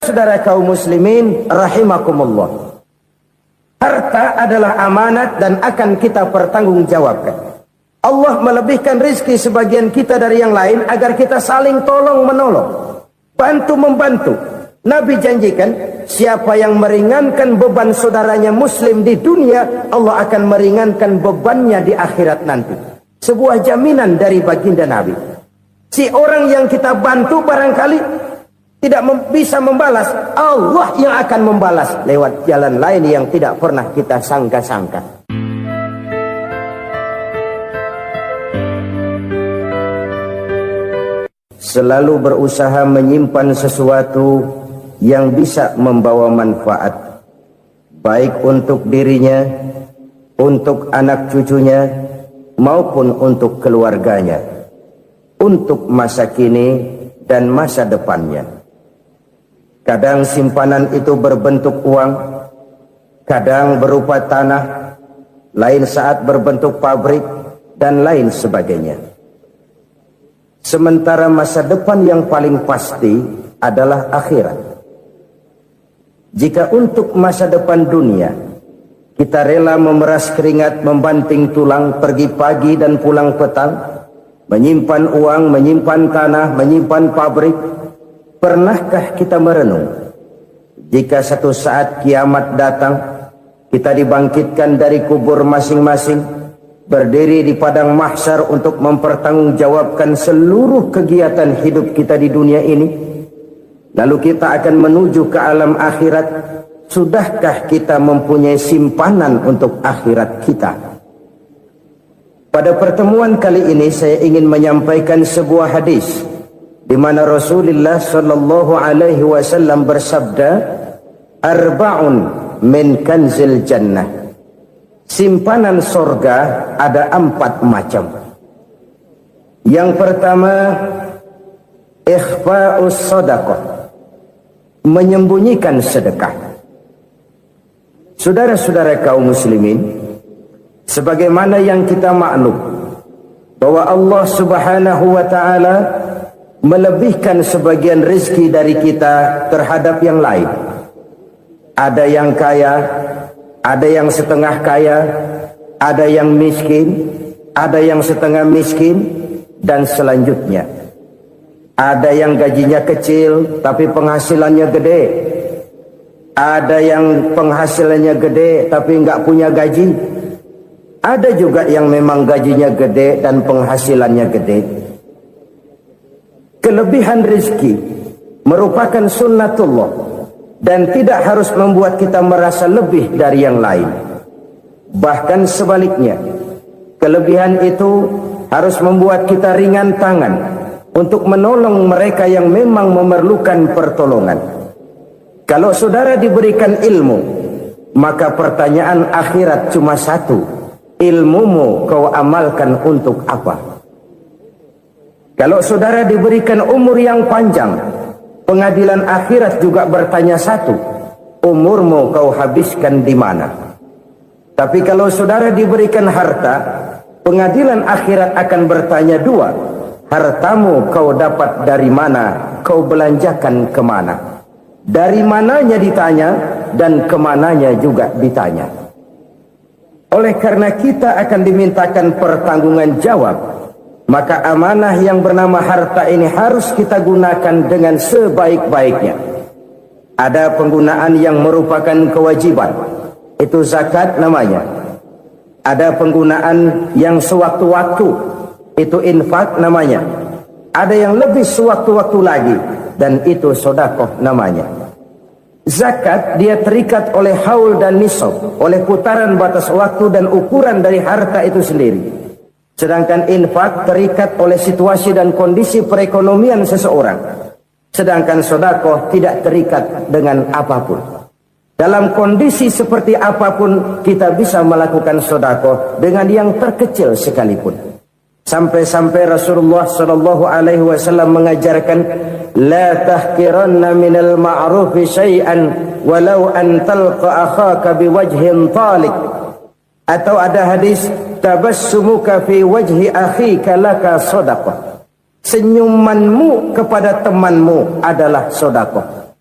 Saudara kaum muslimin rahimakumullah, harta adalah amanat dan akan kita pertanggungjawabkan. Allah melebihkan rizki sebagian kita dari yang lain agar kita saling tolong menolong, bantu membantu. Nabi janjikan, siapa yang meringankan beban saudaranya muslim di dunia, Allah akan meringankan bebannya di akhirat nanti. Sebuah jaminan dari baginda Nabi. Si orang yang kita bantu barangkali tidak bisa membalas, Allah yang akan membalas lewat jalan lain yang tidak pernah kita sangka-sangka. Selalu berusaha menyimpan sesuatu yang bisa membawa manfaat, baik untuk dirinya, untuk anak cucunya, maupun untuk keluarganya, untuk masa kini dan masa depannya. Kadang simpanan itu berbentuk uang, kadang berupa tanah, lain saat berbentuk pabrik, dan lain sebagainya. Sementara masa depan yang paling pasti adalah akhirat. Jika untuk masa depan dunia, kita rela memeras keringat, membanting tulang, pergi pagi dan pulang petang, menyimpan uang, menyimpan tanah, menyimpan pabrik, pernahkah kita merenung, jika satu saat kiamat datang, kita dibangkitkan dari kubur masing-masing, berdiri di padang mahsyar untuk mempertanggungjawabkan seluruh kegiatan hidup kita di dunia ini, lalu kita akan menuju ke alam akhirat. Sudahkah kita mempunyai simpanan untuk akhirat kita? Pada pertemuan kali ini saya ingin menyampaikan sebuah hadis di mana Rasulullah sallallahu alaihi wasallam bersabda, arba'un min kanzil jannah. Simpanan sorga ada 4 macam. Yang pertama, ikhfa'us sadaqah, menyembunyikan sedekah. Saudara-saudara kaum muslimin, sebagaimana yang kita maklum bahwa Allah Subhanahu wa taala melebihkan sebagian rezeki dari kita terhadap yang lain. Ada yang kaya, ada yang setengah kaya, ada yang miskin, ada yang setengah miskin, dan selanjutnya. Ada yang gajinya kecil tapi penghasilannya gede. Ada yang penghasilannya gede tapi nggak punya gaji. Ada juga yang memang gajinya gede dan penghasilannya gede. Kelebihan rezeki merupakan sunnatullah dan tidak harus membuat kita merasa lebih dari yang lain. Bahkan sebaliknya, kelebihan itu harus membuat kita ringan tangan untuk menolong mereka yang memang memerlukan pertolongan. Kalau saudara diberikan ilmu, maka pertanyaan akhirat cuma satu: ilmumu kau amalkan untuk apa? Kalau saudara diberikan umur yang panjang, pengadilan akhirat juga bertanya satu: umurmu kau habiskan di mana? Tapi kalau saudara diberikan harta, pengadilan akhirat akan bertanya dua: hartamu kau dapat dari mana? Kau belanjakan kemana? Dari mananya ditanya, dan kemananya juga ditanya. Oleh karena kita akan dimintakan pertanggungan jawab, maka amanah yang bernama harta ini harus kita gunakan dengan sebaik-baiknya. Ada penggunaan yang merupakan kewajiban, itu zakat namanya. Ada penggunaan yang sewaktu-waktu, itu infak namanya. Ada yang lebih sewaktu-waktu lagi, dan itu sedekah namanya. Zakat dia terikat oleh haul dan nisab, oleh putaran batas waktu dan ukuran dari harta itu sendiri. Sedangkan infak terikat oleh situasi dan kondisi perekonomian seseorang. Sedangkan sedekah tidak terikat dengan apapun. Dalam kondisi seperti apapun kita bisa melakukan sedekah dengan yang terkecil sekalipun. Sampai-sampai Rasulullah sallallahu alaihi wasallam mengajarkan, la tahqiranna minal ma'rufi syai'an walau an talqa akhaka biwajhin talik. Atau ada hadis, tabassumuka fi wajhi akhika laka sedekah. Senyumanmu kepada temanmu adalah sedekah.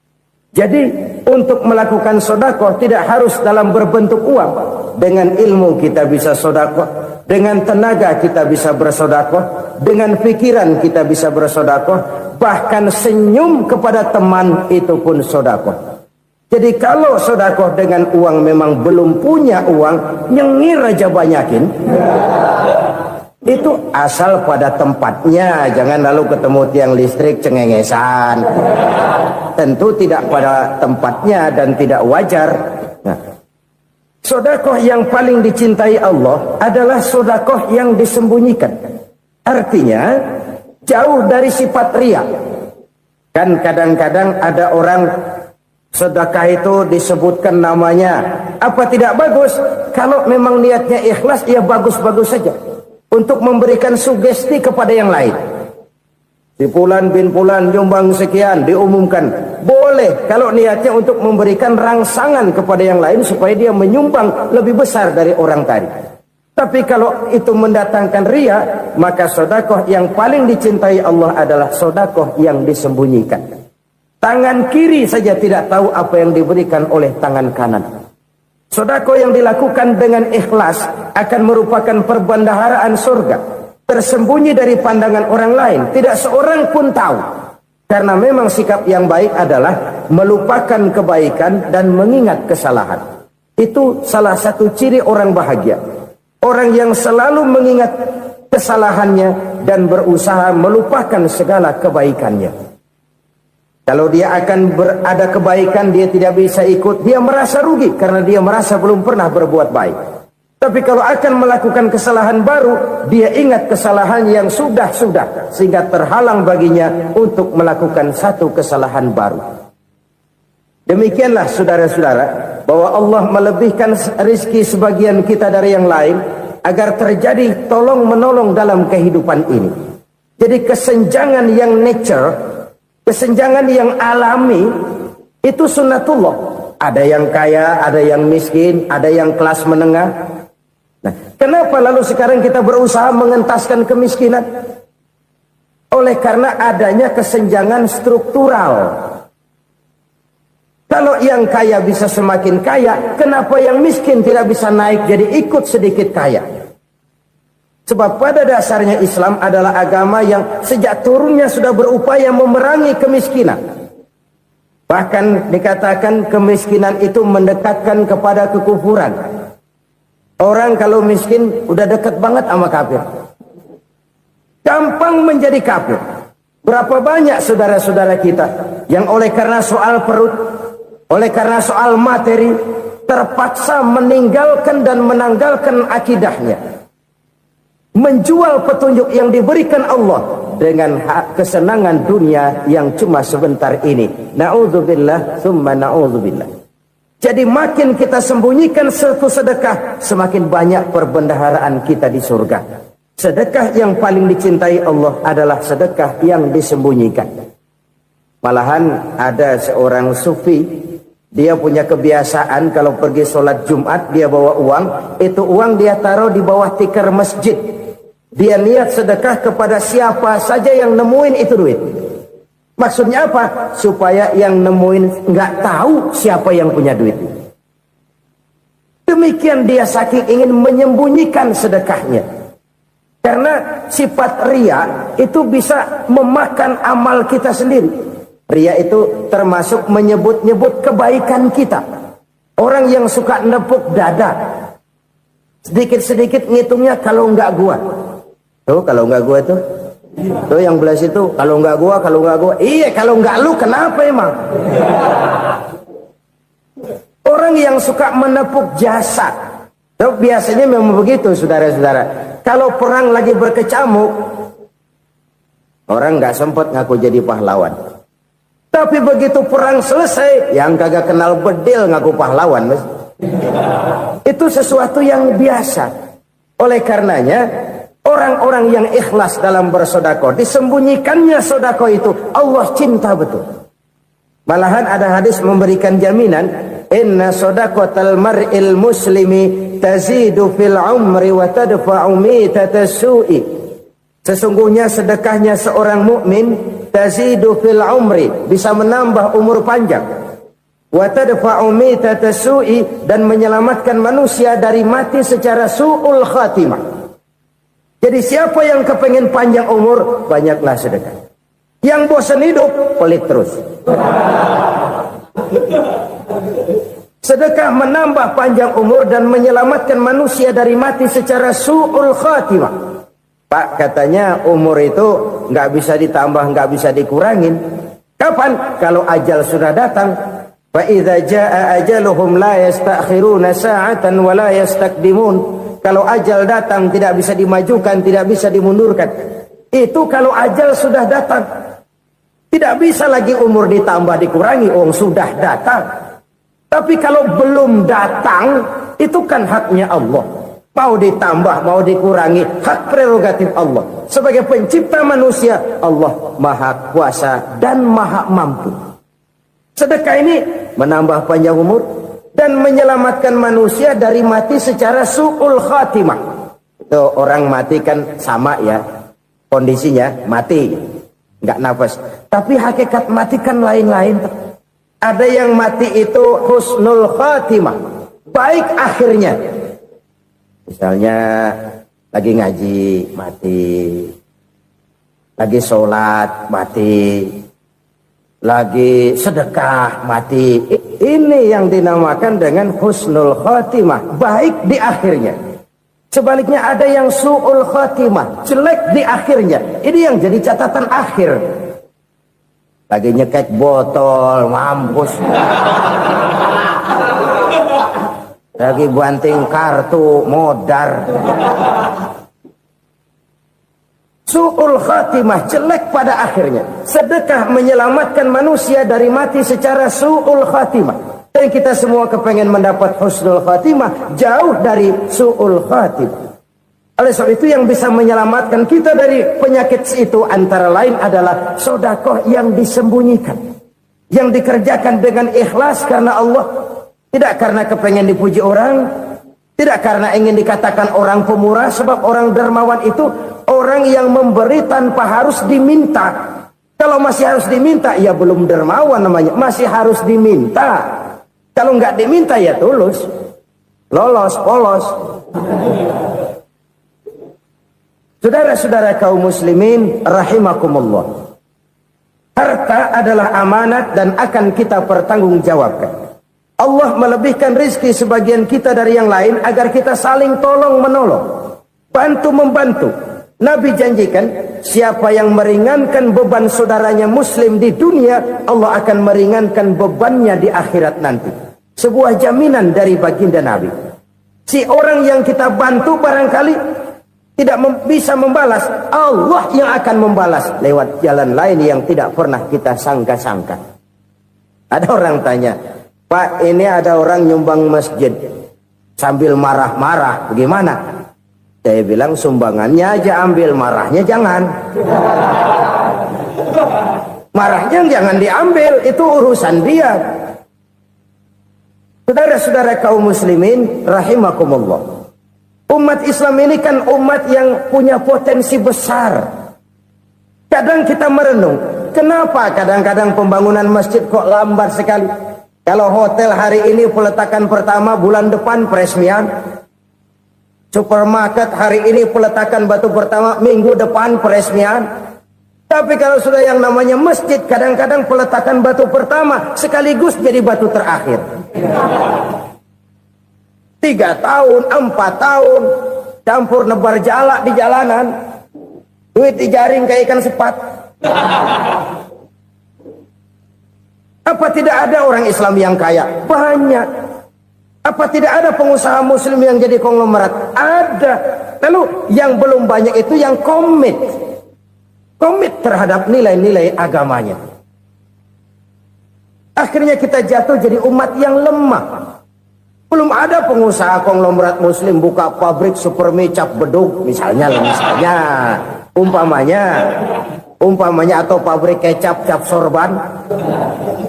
Jadi untuk melakukan sedekah tidak harus dalam berbentuk uang. Dengan ilmu kita bisa sedekah, dengan tenaga kita bisa bersedekah, dengan pikiran kita bisa bersedekah, bahkan senyum kepada teman itu pun sedekah. Jadi kalau sedekah dengan uang memang belum punya uang, nyengir aja banyakin. Itu asal pada tempatnya, jangan lalu ketemu tiang listrik cengengesan. Tentu tidak pada tempatnya dan tidak wajar. Nah, sedekah yang paling dicintai Allah adalah sedekah yang disembunyikan. Artinya jauh dari sifat riya. Kan kadang-kadang ada orang sedekah itu disebutkan namanya. Apa tidak bagus? Kalau memang niatnya ikhlas, ya bagus-bagus saja. Untuk memberikan sugesti kepada yang lain. Si Fulan bin Fulan nyumbang sekian, diumumkan. Boleh kalau niatnya untuk memberikan rangsangan kepada yang lain supaya dia menyumbang lebih besar dari orang tadi. Tapi kalau itu mendatangkan riya, maka sedekah yang paling dicintai Allah adalah sedekah yang disembunyikan. Tangan kiri saja tidak tahu apa yang diberikan oleh tangan kanan. Sedekah yang dilakukan dengan ikhlas akan merupakan perbendaharaan surga, tersembunyi dari pandangan orang lain, tidak seorang pun tahu. Karena memang sikap yang baik adalah melupakan kebaikan dan mengingat kesalahan. Itu salah satu ciri orang bahagia. Orang yang selalu mengingat kesalahannya dan berusaha melupakan segala kebaikannya. Kalau dia akan berada kebaikan, dia tidak bisa ikut, dia merasa rugi karena dia merasa belum pernah berbuat baik. Tapi kalau akan melakukan kesalahan baru, dia ingat kesalahan yang sudah-sudah, sehingga terhalang baginya untuk melakukan satu kesalahan baru. Demikianlah saudara-saudara, bahwa Allah melebihkan rizki sebagian kita dari yang lain, agar terjadi tolong-menolong dalam kehidupan ini. Jadi kesenjangan yang nature, kesenjangan yang alami, itu sunnatullah. Ada yang kaya, ada yang miskin, ada yang kelas menengah. Nah, kenapa lalu sekarang kita berusaha mengentaskan kemiskinan? Oleh karena adanya kesenjangan struktural. Kalau yang kaya bisa semakin kaya, kenapa yang miskin tidak bisa naik jadi ikut sedikit kaya? Sebab pada dasarnya Islam adalah agama yang sejak turunnya sudah berupaya memerangi kemiskinan. Bahkan dikatakan kemiskinan itu mendekatkan kepada kekufuran. Orang kalau miskin udah dekat banget sama kafir. Gampang menjadi kafir. Berapa banyak saudara-saudara kita yang oleh karena soal perut, oleh karena soal materi, terpaksa meninggalkan dan menanggalkan akidahnya. Menjual petunjuk yang diberikan Allah dengan kesenangan dunia yang cuma sebentar ini. Na'udzubillah, summa na'udzubillah. Jadi makin kita sembunyikan satu sedekah, semakin banyak perbendaharaan kita di surga. Sedekah yang paling dicintai Allah adalah sedekah yang disembunyikan. Malahan ada seorang sufi, dia punya kebiasaan kalau pergi sholat Jumat dia bawa uang, itu uang dia taruh di bawah tikar masjid. Dia niat sedekah kepada siapa saja yang nemuin itu duit. Maksudnya apa? Supaya yang nemuin nggak tahu siapa yang punya duit. Demikian dia saking ingin menyembunyikan sedekahnya. Karena sifat riya itu bisa memakan amal kita sendiri. Riya itu termasuk menyebut-nyebut kebaikan kita. Orang yang suka nepuk dada, sedikit-sedikit ngitungnya kalau nggak gua. Tuh kalau nggak gua tuh. Tuh yang belah situ, kalau nggak gua, kalau nggak gua. Iya, kalau nggak lu kenapa emang? Orang yang suka menepuk jasa. Tuh biasanya memang begitu saudara-saudara. Kalau perang lagi berkecamuk, orang nggak sempat ngaku jadi pahlawan. Tapi begitu perang selesai, yang kagak kenal bedil ngaku pahlawan, mas. Itu sesuatu yang biasa. Oleh karenanya, orang-orang yang ikhlas dalam bersedekah, disembunyikannya sedekah itu, Allah cinta betul. Malahan ada hadis memberikan jaminan, inna sedaqatal mar'il muslimi tazidu fil umri wa tadfa'u mitatas su'i. Sesungguhnya sedekahnya seorang mukmin tazidu fil umri, bisa menambah umur panjang, wa tadfa'u mitata su'i, dan menyelamatkan manusia dari mati secara su'ul khatimah. Jadi siapa yang kepengen panjang umur, banyaklah sedekah. Yang bosan hidup, pelit terus. Sedekah menambah panjang umur dan menyelamatkan manusia dari mati secara su'ul khatimah. Pak, katanya umur itu nggak bisa ditambah, nggak bisa dikurangin. Kapan? Kalau ajal sudah datang. Fa idza jaa ajaluhum la yastakhiruna sa'atan wa la yastaqdimun. Kalau ajal datang tidak bisa dimajukan, tidak bisa dimundurkan. Itu kalau ajal sudah datang. Tidak bisa lagi umur ditambah dikurangi, sudah datang. Tapi kalau belum datang, itu kan haknya Allah. Mau ditambah, mau dikurangi, hak prerogatif Allah. Sebagai pencipta manusia, Allah maha kuasa dan maha mampu. Sedekah ini menambah panjang umur dan menyelamatkan manusia dari mati secara su'ul khatimah. Itu orang mati kan sama ya, kondisinya mati, nggak nafas. Tapi hakikat mati kan lain-lain. Ada yang mati itu husnul khatimah, baik akhirnya. Misalnya lagi ngaji mati, lagi sholat mati, lagi sedekah mati. Ini yang dinamakan dengan husnul khatimah, baik di akhirnya. Sebaliknya ada yang su'ul khatimah, jelek di akhirnya. Ini yang jadi catatan akhir. Lagi nyekek botol, mampus. Lagi banting kartu, modar. Su'ul khatimah, jelek pada akhirnya. Sedekah menyelamatkan manusia dari mati secara su'ul khatimah. Dan kita semua kepengen mendapat husnul khatimah, jauh dari su'ul khatimah. Oleh sebab itu yang bisa menyelamatkan kita dari penyakit itu antara lain adalah sedekah yang disembunyikan, yang dikerjakan dengan ikhlas karena Allah, tidak karena kepengen dipuji orang, tidak karena ingin dikatakan orang pemurah. Sebab orang dermawan itu orang yang memberi tanpa harus diminta. Kalau masih harus diminta, ya belum dermawan namanya, masih harus diminta. Kalau nggak diminta ya tulus, lolos, polos. Saudara-saudara kaum muslimin rahimakumullah, harta adalah amanat dan akan kita pertanggungjawabkan. Allah melebihkan rizki sebagian kita dari yang lain agar kita saling tolong menolong, bantu membantu. Nabi janjikan siapa yang meringankan beban saudaranya muslim di dunia, Allah akan meringankan bebannya di akhirat nanti. Sebuah jaminan dari baginda Nabi. Si orang yang kita bantu barangkali tidak bisa membalas, Allah yang akan membalas lewat jalan lain yang tidak pernah kita sangka-sangka. Ada orang tanya, Pak, ini ada orang nyumbang masjid sambil marah-marah, bagaimana? Saya bilang sumbangannya aja ambil, marahnya jangan. Marahnya jangan diambil, itu urusan dia. Saudara-saudara kaum muslimin rahimakumullah, umat Islam ini kan umat yang punya potensi besar. Kadang kita merenung, kenapa kadang-kadang pembangunan masjid kok lambat sekali? Kalau hotel hari ini peletakan pertama, bulan depan peresmian. Supermarket hari ini peletakan batu pertama, minggu depan peresmian. Tapi kalau sudah yang namanya masjid, kadang-kadang peletakan batu pertama sekaligus jadi batu terakhir. 3 tahun, 4 tahun, campur nebar jalak di jalanan, duit dijaring kayak ikan sepat. Apa tidak ada orang Islam yang kaya? Banyak. Apa tidak ada pengusaha muslim yang jadi konglomerat? Ada. Lalu yang belum banyak itu yang komit terhadap nilai-nilai agamanya. Akhirnya kita jatuh jadi umat yang lemah. Belum ada pengusaha konglomerat muslim buka pabrik supermi cap bedug misalnya umpamanya atau pabrik kecap cap sorban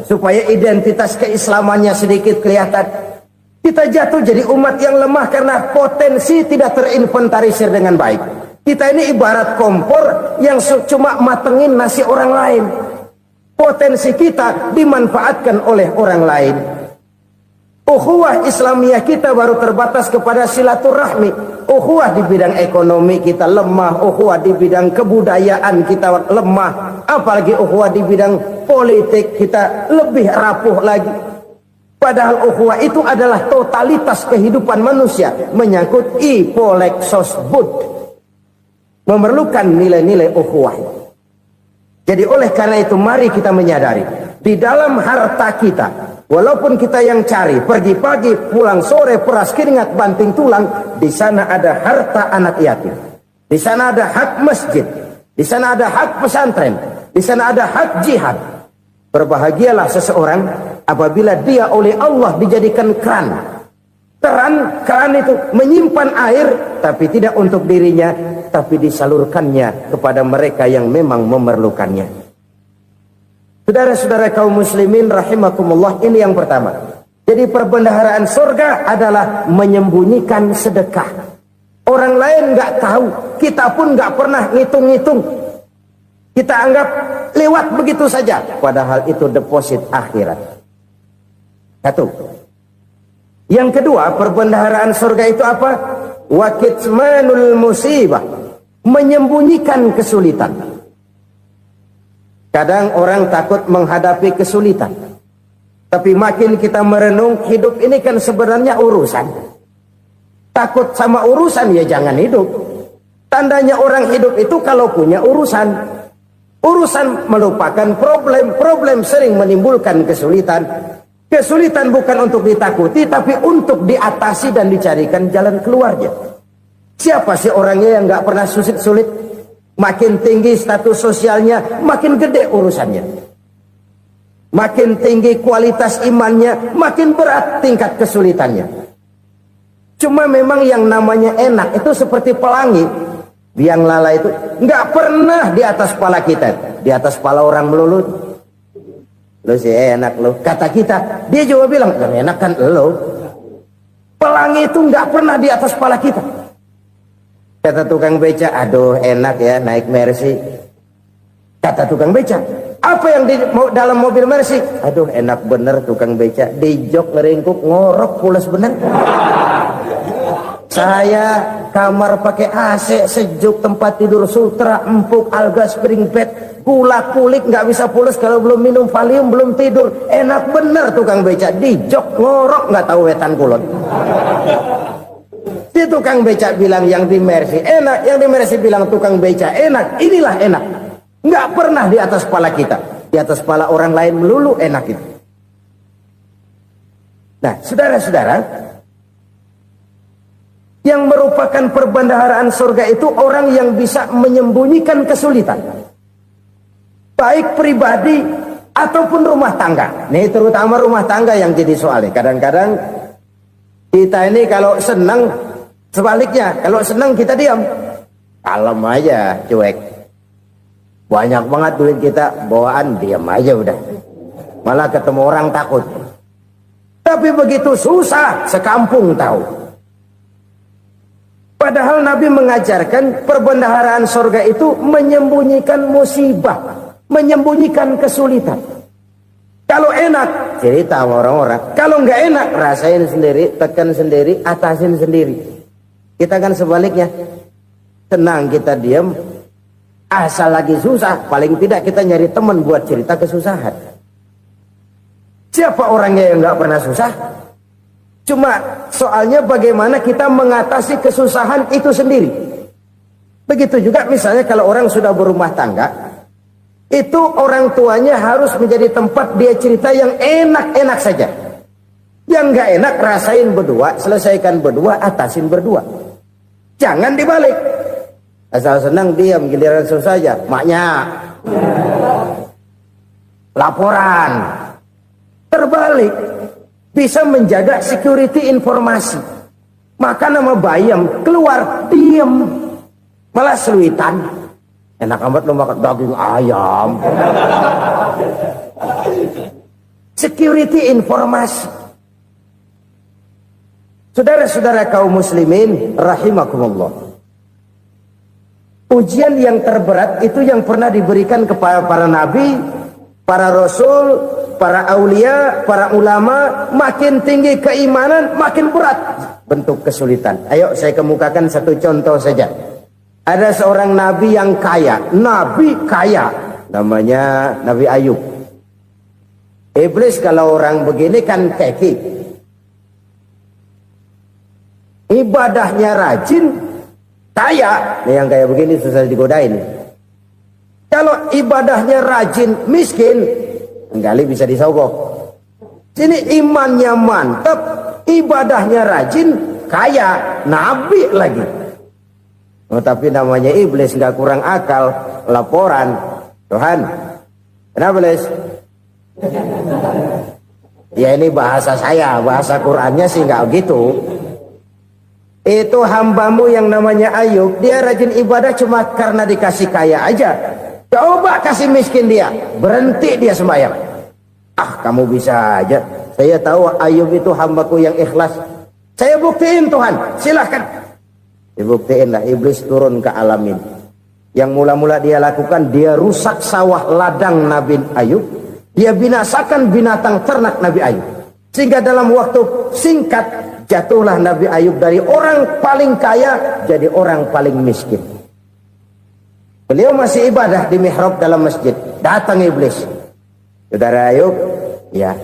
supaya identitas keislamannya sedikit kelihatan. Kita jatuh jadi umat yang lemah karena potensi tidak terinventarisir dengan baik. Kita ini ibarat kompor yang cuma matengin nasi orang lain. potensi kita dimanfaatkan oleh orang lain. Ukhuwah Islamiyah kita baru terbatas kepada silaturahmi. Ukhuwah di bidang ekonomi kita lemah, ukhuwah di bidang kebudayaan kita lemah, apalagi ukhuwah di bidang politik kita lebih rapuh lagi. Padahal ukhuwah itu adalah totalitas kehidupan manusia, menyangkut ipolek sosbud, memerlukan nilai-nilai ukhuwah. Jadi oleh karena itu mari kita menyadari di dalam harta kita, walaupun kita yang cari pergi pagi pulang sore peras keringat banting tulang, di sana ada harta anak yatim, di sana ada hak masjid, di sana ada hak pesantren, di sana ada hak jihad. Berbahagialah seseorang apabila dia oleh Allah dijadikan keran. Keran itu menyimpan air, tapi tidak untuk dirinya, tapi disalurkannya kepada mereka yang memang memerlukannya. Saudara-saudara kaum muslimin rahimakumullah, ini yang pertama. Jadi perbendaharaan surga adalah menyembunyikan sedekah. Orang lain nggak tahu, kita pun nggak pernah ngitung-ngitung. Kita anggap lewat begitu saja, padahal itu deposit akhirat. Satu. Yang kedua, perbendaharaan surga itu apa? Wa kitmanul musibah, menyembunyikan kesulitan. Kadang orang takut menghadapi kesulitan, tapi makin kita merenung, hidup ini kan sebenarnya urusan. Takut sama urusan ya jangan hidup. Tandanya orang hidup itu kalau punya urusan. Urusan melupakan problem, problem sering menimbulkan kesulitan. Kesulitan bukan untuk ditakuti, tapi untuk diatasi dan dicarikan jalan keluarnya. Siapa sih orangnya yang nggak pernah sulit-sulit? Makin tinggi status sosialnya, makin gede urusannya. Makin tinggi kualitas imannya, makin berat tingkat kesulitannya. Cuma memang yang namanya enak itu seperti pelangi. Biang lala itu nggak pernah di atas kepala kita, di atas kepala orang melulu. Lu sih enak lu, kata kita. Dia juga bilang yang enak kan lu. Pelangi itu nggak pernah di atas kepala kita. Kata tukang beca, aduh enak ya naik Mercy. Kata tukang beca, apa yang di dalam mobil Mercy? Aduh enak bener tukang beca, di jok ngeringkuk ngorok pulas bener. Saya kamar pakai AC sejuk, tempat tidur sutra empuk, alga spring bed, gula kulik nggak bisa pulas kalau belum minum Valium, belum tidur. Enak bener tukang beca, di jok ngorok nggak tahu wetan kulon. Si tukang beca bilang yang di Mercy enak, yang di Mercy bilang tukang beca enak. Inilah enak, nggak pernah di atas kepala kita, di atas kepala orang lain melulu enak itu. Nah saudara-saudara, yang merupakan perbendaharaan surga itu orang yang bisa menyembunyikan kesulitan, baik pribadi ataupun rumah tangga. Nih terutama rumah tangga yang jadi soalnya. Kadang-kadang kita ini kalau senang, sebaliknya kalau senang kita diam, kalem aja, cuek. Banyak banget duit kita bawaan, diam aja udah. Malah ketemu orang takut. Tapi begitu susah, sekampung tahu. Padahal Nabi mengajarkan perbendaharaan surga itu menyembunyikan musibah, menyembunyikan kesulitan. Kalau enak, cerita sama orang-orang. Kalau nggak enak, rasain sendiri, tekan sendiri, atasin sendiri. Kita kan sebaliknya. Tenang kita diam, asal lagi susah, paling tidak kita nyari teman buat cerita kesusahan. Siapa orangnya yang nggak pernah susah? Cuma soalnya bagaimana kita mengatasi kesusahan itu sendiri. Begitu juga misalnya kalau orang sudah berumah tangga, itu orang tuanya harus menjadi tempat dia cerita yang enak-enak saja. Yang nggak enak rasain berdua, selesaikan berdua, atasin berdua. Jangan dibalik. Asal senang diam, giliran susah saja. Maknya laporan. Terbalik. Bisa menjaga security informasi. Maka nama bayam keluar diam, malah seluitan. Enak amat lo makan daging ayam. Security informasi. Saudara-saudara kaum muslimin rahimakumullah. Ujian yang terberat itu yang pernah diberikan kepada para nabi para rasul, para aulia, para ulama, makin tinggi keimanan, makin berat bentuk kesulitan. Ayo saya kemukakan satu contoh saja. Ada seorang nabi yang kaya, nabi kaya, namanya Nabi Ayub. Iblis kalau orang begini kan keki, ibadahnya rajin, kaya. Nih yang kayak begini susah digodain. Kalau ibadahnya rajin, miskin, kali bisa disogok. Sini imannya mantap, ibadahnya rajin, kaya, nabi lagi. Oh, tapi namanya iblis nggak kurang akal. Laporan, Tuhan, kenapa Les? Ya ini bahasa saya, bahasa Qurannya sih nggak gitu. Itu hambamu yang namanya Ayub, dia rajin ibadah cuma karena dikasih kaya aja. Coba kasih miskin dia, berhenti dia sembahyang. Ah, kamu bisa aja. Saya tahu Ayub itu hambaku yang ikhlas. Saya buktiin Tuhan, silahkan. Dibuktiin lah, iblis turun ke alam ini. Yang mula-mula dia lakukan, dia rusak sawah ladang Nabi Ayub. Dia binasakan binatang ternak Nabi Ayub. Sehingga dalam waktu singkat, jatuhlah Nabi Ayub dari orang paling kaya, jadi orang paling miskin. Beliau masih ibadah di mihrab dalam masjid. Datang iblis. Saudara Ayub, ya.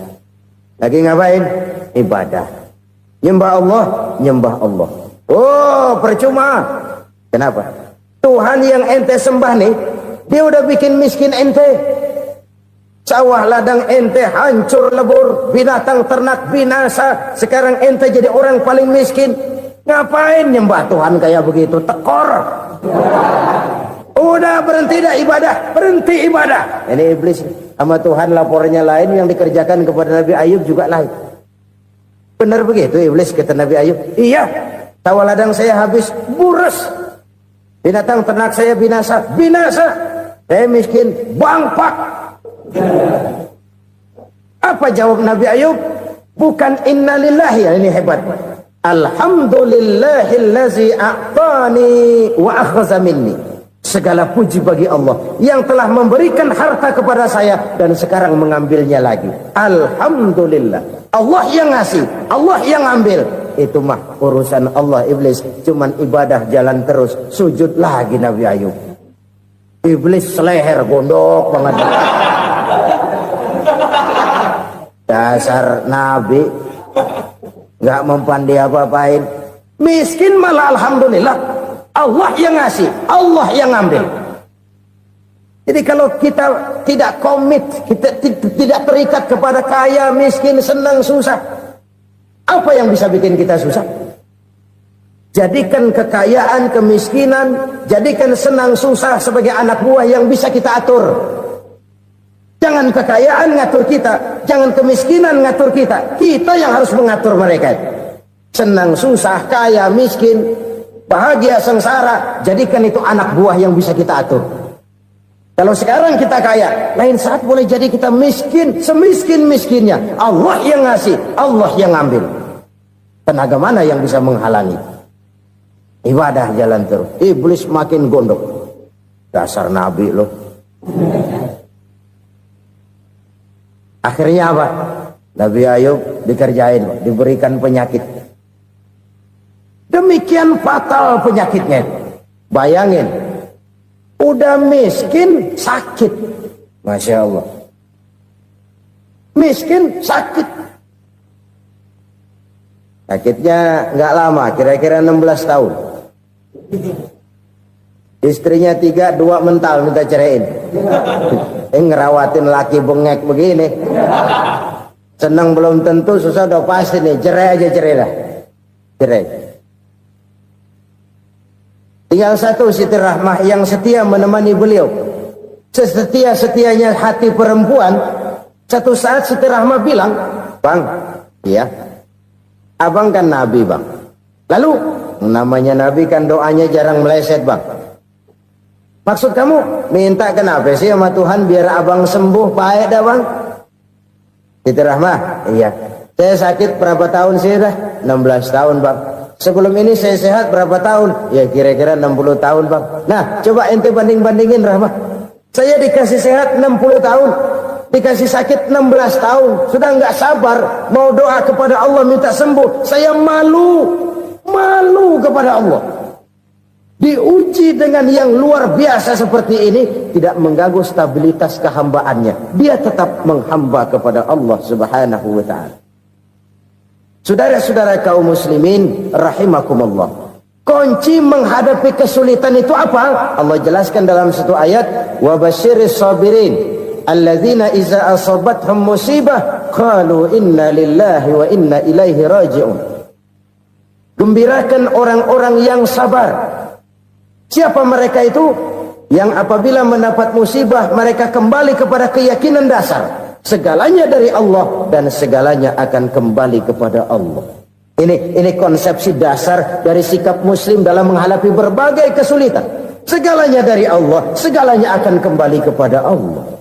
Lagi ngapain? Ibadah. Nyembah Allah, nyembah Allah. Oh, percuma. Kenapa? Tuhan yang ente sembah nih, dia udah bikin miskin ente. Sawah ladang ente hancur lebur, binatang ternak binasa. Sekarang ente jadi orang paling miskin. Ngapain nyembah Tuhan kayak begitu? Tekor. Udah berhenti dah ibadah, berhenti ibadah. Ini iblis sama Tuhan laporannya lain, yang dikerjakan kepada Nabi Ayub juga lain. Benar begitu iblis kata Nabi Ayub? Iya. Sawah ladang saya habis, buras. Binatang ternak saya binasa, binasa. Saya miskin, bangpak. Apa jawab Nabi Ayub? Bukan innalillahi, ya ini hebat. Alhamdulillahillazi a'tani wa akhza minni. Segala puji bagi Allah yang telah memberikan harta kepada saya dan sekarang mengambilnya lagi. Alhamdulillah. Allah yang ngasih, Allah yang ambil. Itu mah urusan Allah. Iblis cuman ibadah jalan terus, sujud lagi Nabi Ayub. Iblis seleher gondok banget. Dasar Nabi nggak mempan dia apa-apain. Miskin malah alhamdulillah. Allah yang ngasih, Allah yang ngambil. Jadi kalau kita tidak komit, kita tidak terikat kepada kaya, miskin, senang, susah, apa yang bisa bikin kita susah? Jadikan kekayaan, kemiskinan, jadikan senang, susah sebagai anak buah yang bisa kita atur. Jangan kekayaan ngatur kita, jangan kemiskinan ngatur kita. Kita yang harus mengatur mereka. Senang, susah, kaya, miskin, bahagia, sengsara, jadikan itu anak buah yang bisa kita atur. Kalau sekarang kita kaya, lain saat boleh jadi kita miskin, semiskin-miskinnya. Allah yang ngasih, Allah yang ngambil. Tenaga mana yang bisa menghalangi? Ibadah jalan terus. Iblis makin gondok. Dasar Nabi loh. Akhirnya apa? Nabi Ayub dikerjain, diberikan penyakit. Demikian fatal penyakitnya. Bayangin, udah miskin sakit. Masya Allah. Miskin sakit. Sakitnya nggak lama, kira-kira 16 tahun. Istrinya 3, 2 mental minta ceraiin. Ngerawatin laki bengek begini. Senang belum tentu, susah udah pasti nih. Cerai aja, cerai dah. Cerai. Tinggal satu Siti Rahmah yang setia menemani beliau. Sesetia-setianya hati perempuan. Satu saat Siti Rahmah bilang, "Bang, iya, abang kan Nabi bang. Lalu, namanya Nabi kan doanya jarang meleset bang. Maksud kamu minta kenapa sih sama Tuhan biar abang sembuh baik dah bang?" Siti Rahmah, iya. Saya sakit berapa tahun sih dah? 16 tahun bang. Sebelum ini saya sehat berapa tahun? Ya kira-kira 60 tahun bang. Nah coba ente banding-bandingin Rahmah. Saya dikasih sehat 60 tahun. dikasih sakit 16 tahun, sudah nggak sabar mau doa kepada Allah minta sembuh. Saya malu kepada Allah. Diuji dengan yang luar biasa seperti ini, tidak mengganggu stabilitas kehambaannya. Dia tetap menghamba kepada Allah Subhanahu wa ta'ala. Saudara-saudara kaum muslimin rahimakumullah. Kunci menghadapi kesulitan itu apa? Allah jelaskan dalam satu ayat, wa basyiris sabirin alladzina iza asabathum musibah qalu inna lillahi wa inna ilaihi raji'un. Gembirakan orang-orang yang sabar. Siapa mereka itu? Yang apabila mendapat musibah mereka kembali kepada keyakinan dasar, segalanya dari Allah dan segalanya akan kembali kepada Allah. Ini konsepsi dasar dari sikap muslim dalam menghadapi berbagai kesulitan. Segalanya dari Allah, segalanya akan kembali kepada Allah.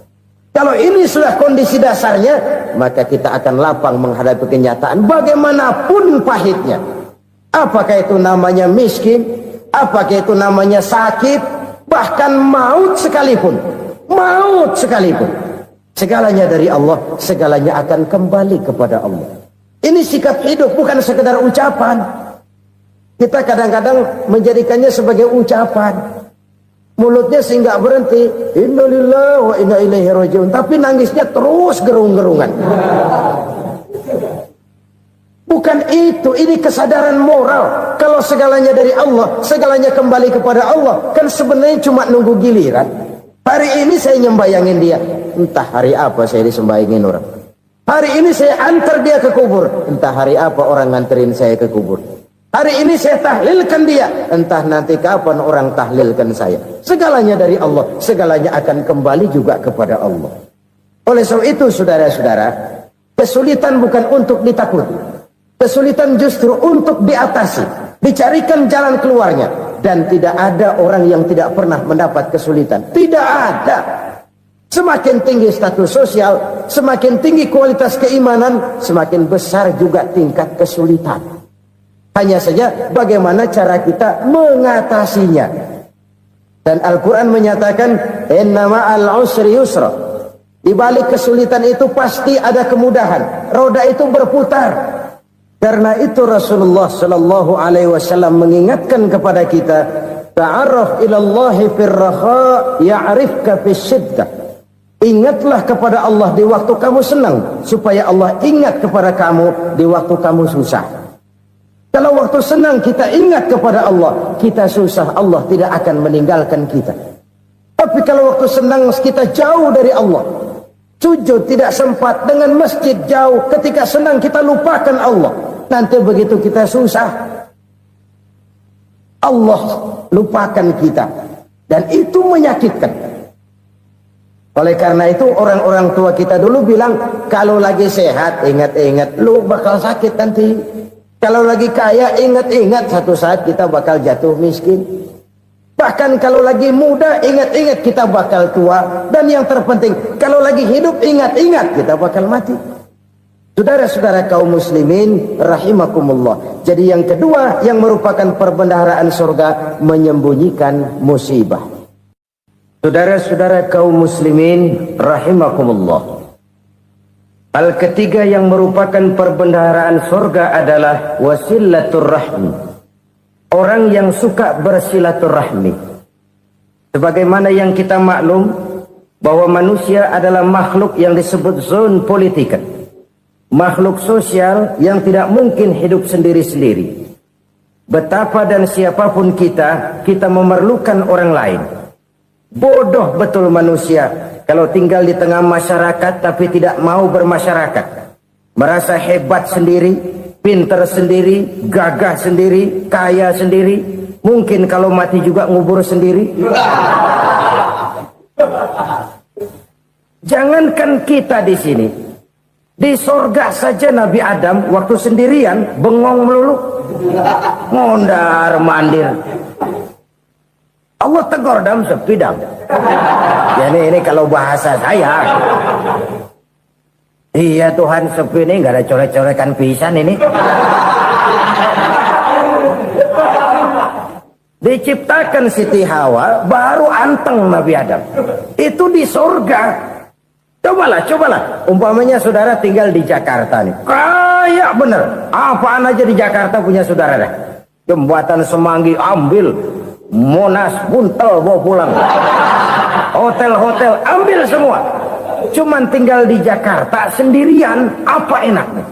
Kalau ini sudah kondisi dasarnya, maka kita akan lapang menghadapi kenyataan bagaimanapun pahitnya. Apakah itu namanya miskin, apakah itu namanya sakit, bahkan maut sekalipun. Segalanya dari Allah, segalanya akan kembali kepada Allah. Ini sikap hidup, bukan sekedar ucapan. Kita kadang-kadang menjadikannya sebagai ucapan. Mulutnya sih nggak berhenti, innalillahi wa inna ilaihi raji'un, tapi nangisnya terus gerung-gerungan. Bukan itu, ini kesadaran moral. Kalau segalanya dari Allah, segalanya kembali kepada Allah, kan sebenarnya cuma nunggu giliran. Hari ini saya nyembayangin dia, entah hari apa saya disembayangin orang. Hari ini saya antar dia ke kubur, entah hari apa orang nganterin saya ke kubur. Hari ini saya tahlilkan dia, entah nanti kapan orang tahlilkan saya. Segalanya dari Allah, segalanya akan kembali juga kepada Allah. Oleh sebab itu saudara-saudara, kesulitan bukan untuk ditakuti. Kesulitan justru untuk diatasi, dicarikan jalan keluarnya. Dan tidak ada orang yang tidak pernah mendapat kesulitan. Tidak ada. Semakin tinggi status sosial, semakin tinggi kualitas keimanan, semakin besar juga tingkat kesulitan. Hanya saja bagaimana cara kita mengatasinya. Dan Al-Quran menyatakan, inna ma'al usri yusra. Di balik kesulitan itu pasti ada kemudahan. Roda itu berputar. Karena itu Rasulullah sallallahu alaihi wasallam mengingatkan kepada kita, ta'arraf ilallahi firraha ya'rifka fisyiddah. Ingatlah kepada Allah di waktu kamu senang, supaya Allah ingat kepada kamu di waktu kamu susah. Kalau waktu senang kita ingat kepada Allah, kita susah, Allah tidak akan meninggalkan kita. Tapi kalau waktu senang kita jauh dari Allah, sujud tidak sempat, dengan masjid jauh, ketika senang kita lupakan Allah. Nanti begitu kita susah, Allah lupakan kita. Dan itu menyakitkan. Oleh karena itu orang-orang tua kita dulu bilang, kalau lagi sehat ingat-ingat lu bakal sakit nanti. Kalau lagi kaya ingat-ingat satu saat kita bakal jatuh miskin. Bahkan kalau lagi muda ingat-ingat kita bakal tua. Dan yang terpenting, kalau lagi hidup ingat-ingat kita bakal mati. Saudara-saudara kaum muslimin rahimakumullah. Jadi yang kedua yang merupakan perbendaharaan surga, menyembunyikan musibah. Saudara-saudara kaum muslimin rahimakumullah. Hal ketiga yang merupakan perbendaharaan surga adalah wasilatur rahmi. Orang yang suka bersilaturahmi. Sebagaimana yang kita maklum bahwa manusia adalah makhluk yang disebut zon politika. Makhluk sosial yang tidak mungkin hidup sendiri-sendiri. Betapa dan siapapun kita memerlukan orang lain. Bodoh betul manusia kalau tinggal di tengah masyarakat tapi tidak mau bermasyarakat. Merasa hebat sendiri, pinter sendiri, gagah sendiri, kaya sendiri. Mungkin kalau mati juga ngubur sendiri. Jangankan kita di sini. Di sorga saja Nabi Adam waktu sendirian bengong melulu, mondar mandir. Allah tegur dam sepi dam. Jadi ini kalau bahasa saya, iya Tuhan sepi ini nggak ada colek-colekan pisan ini. Diciptakan Siti Hawa baru anteng Nabi Adam. Itu di sorga. Cobalah. Umpamanya saudara tinggal di Jakarta nih. Kayak bener. Apaan aja di Jakarta punya saudara dah. Jembatan Semanggi ambil. Monas, Buntel bawa pulang. Hotel-hotel ambil semua. Cuman tinggal di Jakarta sendirian, apa enaknya?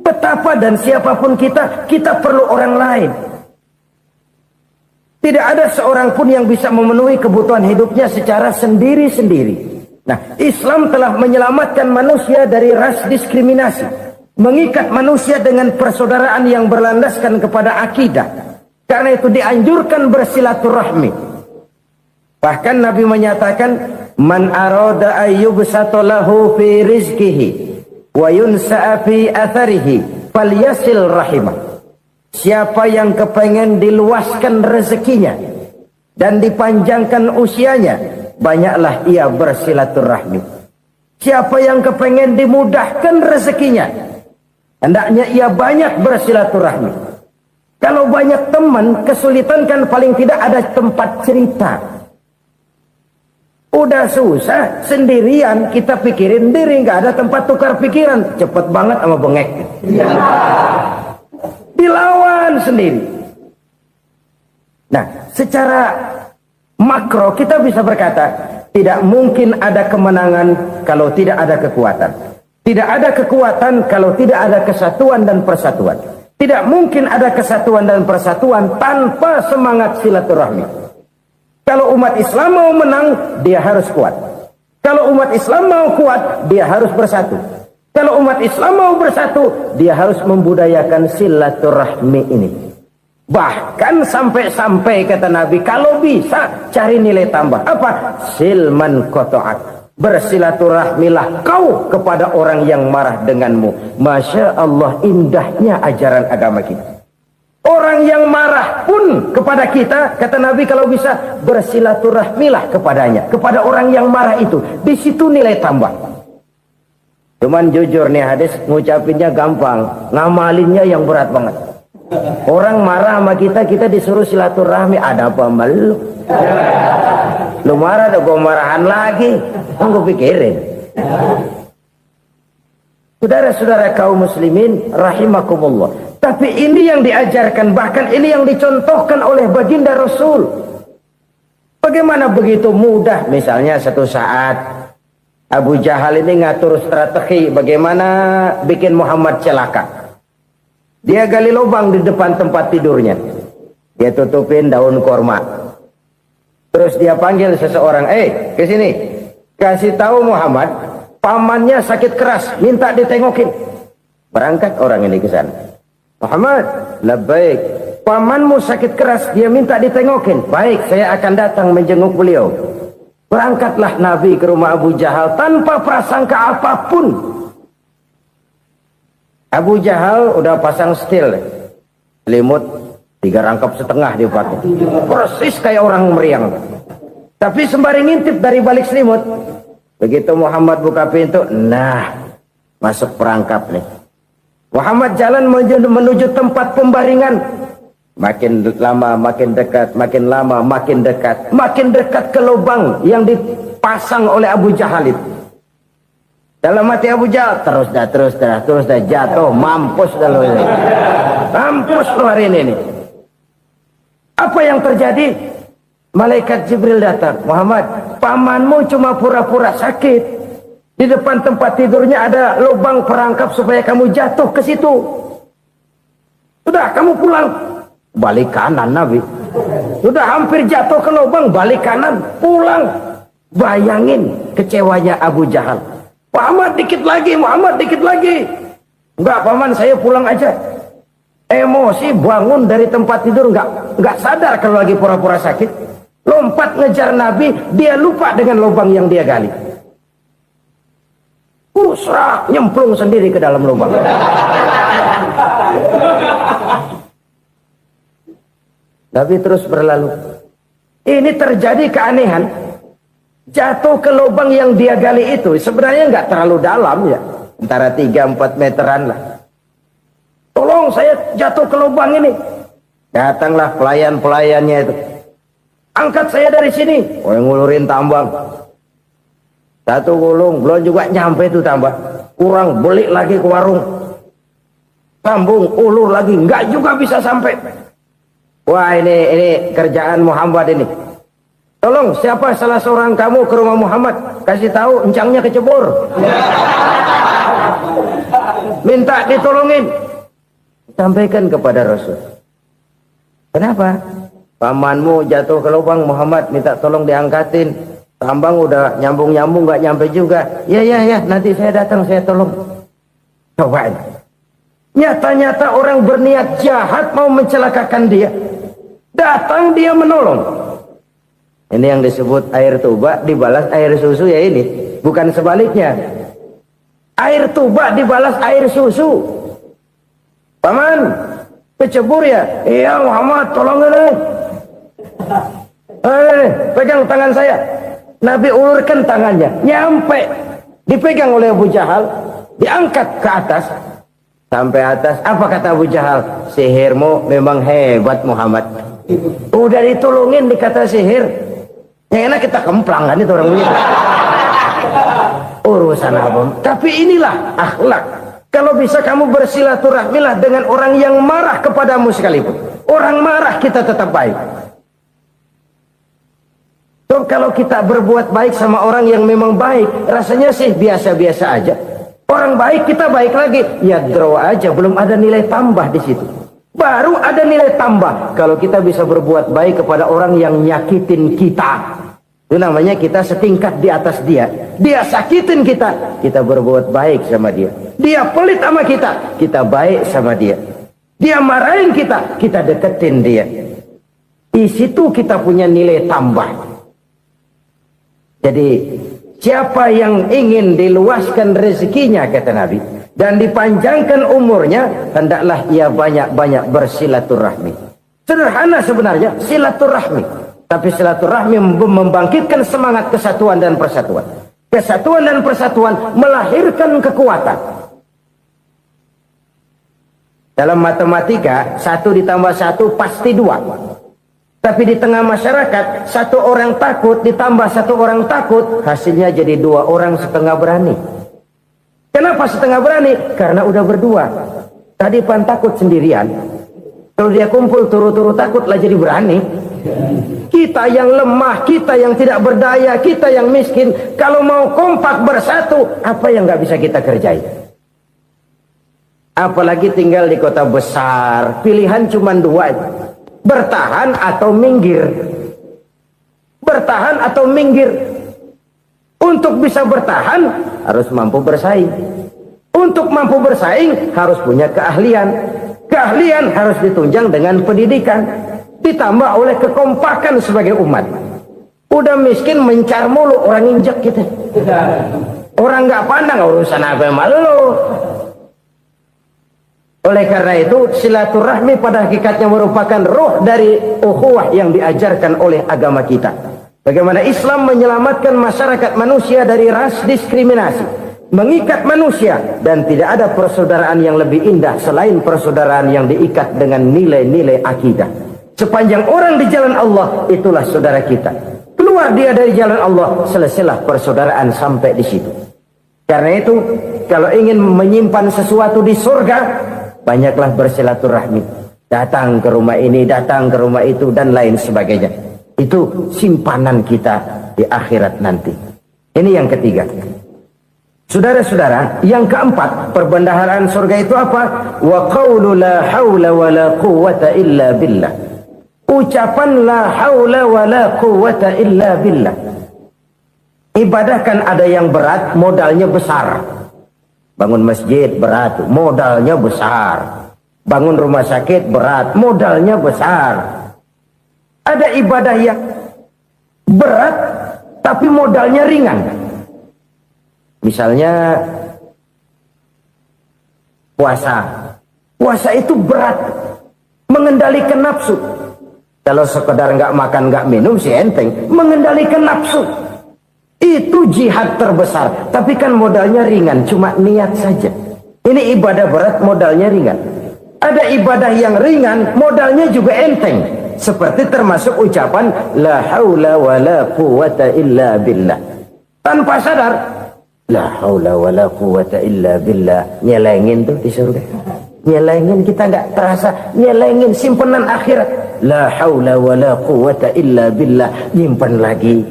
Betapa dan siapapun kita perlu orang lain. Tidak ada seorang pun yang bisa memenuhi kebutuhan hidupnya secara sendiri-sendiri. Nah, Islam telah menyelamatkan manusia dari ras diskriminasi, mengikat manusia dengan persaudaraan yang berlandaskan kepada akidah. Karena itu dianjurkan bersilaturahmi. Bahkan Nabi menyatakan, man arada ayyubsata lahu fi rizqihi wa yunsa'a fi atharihi falyasil rahimah. Siapa yang kepengen diluaskan rezekinya dan dipanjangkan usianya, banyaklah ia bersilaturahmi. Siapa yang kepengen dimudahkan rezekinya, hendaknya ia banyak bersilaturahmi. Kalau banyak teman, kesulitan kan paling tidak ada tempat cerita. Udah susah, sendirian kita pikirin diri, nggak ada tempat tukar pikiran. Cepet banget sama bengek. Dilawan sendiri. Nah, secara makro kita bisa berkata, tidak mungkin ada kemenangan kalau tidak ada kekuatan. Tidak ada kekuatan kalau tidak ada kesatuan dan persatuan. Tidak mungkin ada kesatuan dan persatuan tanpa semangat silaturahmi. Kalau umat Islam mau menang, dia harus kuat. Kalau umat Islam mau kuat, dia harus bersatu. Kalau umat Islam mau bersatu, dia harus membudayakan silaturahmi ini. Bahkan sampai-sampai kata Nabi, kalau bisa cari nilai tambah. Apa? Silman qata'ak. Bersilaturahmilah kau kepada orang yang marah denganmu. Masya Allah, indahnya ajaran agama kita. Orang yang marah pun kepada kita, kata Nabi, kalau bisa bersilaturahmilah kepadanya, kepada orang yang marah itu. Di situ nilai tambah. Cuman jujur nih hadis, ngucapinnya gampang, ngamalinnya yang berat banget. Orang marah sama kita, kita disuruh silaturahmi, ada apa malu? Lu marah, ada gua marahan lagi. Tunggu pikirin. Saudara-saudara kaum muslimin rahimakumullah. Tapi ini yang diajarkan, bahkan ini yang dicontohkan oleh baginda Rasul. Bagaimana begitu mudah, misalnya satu saat Abu Jahal ini ngatur strategi bagaimana bikin Muhammad celaka. Dia gali lubang di depan tempat tidurnya. Dia tutupin daun korma. Terus dia panggil seseorang, ke sini. Kasih tahu Muhammad, pamannya sakit keras, minta ditengokin. Berangkat orang ini ke sana. Muhammad, labbaik. Pamanmu sakit keras, dia minta ditengokin. Baik, saya akan datang menjenguk beliau. Berangkatlah Nabi ke rumah Abu Jahal tanpa prasangka apapun. Abu Jahal udah pasang setil, selimut 3 rangkap setengah dia pakai, persis kayak orang meriang. Tapi sembari ngintip dari balik selimut, begitu Muhammad buka pintu, nah masuk perangkap nih. Muhammad jalan menuju tempat pembaringan. Makin lama makin dekat, makin lama makin dekat, makin dekat ke lubang yang dipasang oleh Abu Jahal itu. Dalam hati Abu Jahal, terus dah jatuh, mampus dah lo ini. Mampus lo hari ini nih. Apa yang terjadi? Malaikat Jibril datang. Muhammad, pamanmu cuma pura-pura sakit. Di depan tempat tidurnya ada lubang perangkap supaya kamu jatuh ke situ. Sudah, kamu pulang. Balik kanan Nabi. Sudah hampir jatuh ke lubang, balik kanan, pulang. Bayangin kecewanya Abu Jahal. Muhammad dikit lagi. Enggak paman, saya pulang aja. Emosi bangun dari tempat tidur, enggak sadar kalau lagi pura-pura sakit. Lompat ngejar Nabi, dia lupa dengan lubang yang dia gali. Serak, nyemplung sendiri ke dalam lubang. Nabi terus berlalu. Ini terjadi keanehan. Jatuh ke lubang yang dia gali itu sebenarnya nggak terlalu dalam ya, antara 3-4 meteran lah. Tolong saya jatuh ke lubang ini. Datanglah pelayan-pelayannya itu. Angkat saya dari sini. Oh, yang ngulurin tambang. Satu gulung, belum juga nyampe itu tambah. Kurang beli lagi ke warung. Sambung, ulur lagi, enggak juga bisa sampai. Wah ini kerjaan Muhammad ini. Tolong siapa salah seorang kamu ke rumah Muhammad, kasih tahu encangnya kecebur. Minta ditolongin. Sampaikan kepada Rasul. Kenapa? Pamanmu jatuh ke lubang, Muhammad minta tolong diangkatin. Tambang udah nyambung-nyambung nggak nyampe juga. Ya nanti saya datang saya tolong. Cobain. Nyata-nyata orang berniat jahat mau mencelakakan dia. Datang dia menolong. Ini yang disebut air tuba dibalas air susu ya ini. Bukan sebaliknya. Air tuba dibalas air susu. Paman, kecebur ya? Iya Muhammad, tolongin pegang tangan saya. Nabi ulurkan tangannya, nyampe. Dipegang oleh Abu Jahal, diangkat ke atas. Sampai atas, apa kata Abu Jahal? Sihirmu memang hebat Muhammad. Udah ditolongin dikata sihir. Yang enak kita kemplang kan itu orang begitu. Urusan apa? Tapi inilah akhlak. Kalau bisa kamu bersilaturahmilah dengan orang yang marah kepadamu sekalipun. Orang marah kita tetap baik. So, kalau kita berbuat baik sama orang yang memang baik, rasanya sih biasa-biasa aja. Orang baik kita baik lagi, ya draw aja, belum ada nilai tambah di situ. Baru ada nilai tambah kalau kita bisa berbuat baik kepada orang yang nyakitin kita. Itu namanya kita setingkat di atas dia. Dia sakitin kita, kita berbuat baik sama dia. Dia pelit sama kita, kita baik sama dia. Dia marahin kita, kita deketin dia. Di situ kita punya nilai tambah. Jadi siapa yang ingin diluaskan rezekinya kata Nabi dan dipanjangkan umurnya, hendaklah ia banyak-banyak bersilaturahmi. Sederhana sebenarnya silaturahmi, tapi silaturahmi membangkitkan semangat kesatuan dan persatuan. Kesatuan dan persatuan melahirkan kekuatan. Dalam matematika 1 ditambah 1 pasti 2. Tapi di tengah masyarakat, 1 orang takut ditambah 1 orang takut, hasilnya jadi 2 orang setengah berani. Kenapa setengah berani? Karena udah berdua. Tadi pan takut sendirian. Kalau dia kumpul turu-turu takutlah jadi berani. Kita yang lemah, kita yang tidak berdaya, kita yang miskin, kalau mau kompak bersatu, apa yang nggak bisa kita kerjain? Apalagi tinggal di kota besar, pilihan cuma 2. Bertahan atau minggir. Bertahan atau minggir. Untuk bisa bertahan harus mampu bersaing. Untuk mampu bersaing harus punya keahlian. Keahlian harus ditunjang dengan pendidikan, ditambah oleh kekompakan sebagai umat. Udah miskin mencar mulu, orang injek kita. Orang nggak pandang urusan apa malu. Oleh karena itu silaturahmi pada hakikatnya merupakan roh dari ukhuwah yang diajarkan oleh agama kita. Bagaimana Islam menyelamatkan masyarakat manusia dari ras diskriminasi, mengikat manusia, dan tidak ada persaudaraan yang lebih indah selain persaudaraan yang diikat dengan nilai-nilai akidah. Sepanjang orang di jalan Allah, itulah saudara kita. Keluar dia dari jalan Allah, selesailah persaudaraan sampai di situ. Karena itu, kalau ingin menyimpan sesuatu di surga, banyaklah bersilaturahmi. Datang ke rumah ini, datang ke rumah itu, dan lain sebagainya. Itu simpanan kita di akhirat nanti. Ini yang ketiga. Saudara-saudara, yang keempat, perbendaharaan surga itu apa? Wa qawlu la hawla wa la quwwata illa billah. Ucapan la hawla wa la quwwata illa billah. Ibadah kan ada yang berat, modalnya besar. Bangun masjid berat, modalnya besar. Bangun rumah sakit berat, modalnya besar. Ada ibadah yang berat, tapi modalnya ringan. Misalnya puasa. Puasa itu berat, mengendalikan nafsu. Kalau sekedar nggak makan nggak minum sih enteng, mengendalikan nafsu. Itu jihad terbesar, tapi kan modalnya ringan, cuma niat saja. Ini ibadah berat, modalnya ringan. Ada ibadah yang ringan, modalnya juga enteng. Seperti termasuk ucapan la haula wa la quwwata illa billah. tanpa sadar. La haula wala quwata illa billah. Nyelengin tuh di surga. Nyelengin, kita nggak terasa. Nyelengin simpenan akhirat. La haula wala quwata illa billah. Nyimpan lagi.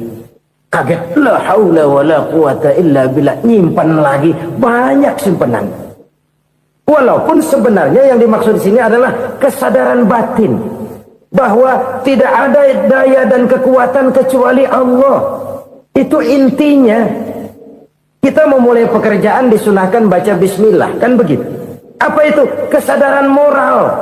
Kaget. La haula wala quwata illa billah. Nyimpan lagi. Banyak simpenan. Walaupun sebenarnya yang dimaksud di sini adalah kesadaran batin. Bahwa tidak ada daya dan kekuatan kecuali Allah. Itu intinya. Kita memulai pekerjaan disunahkan baca bismillah, kan begitu? Apa itu? Kesadaran moral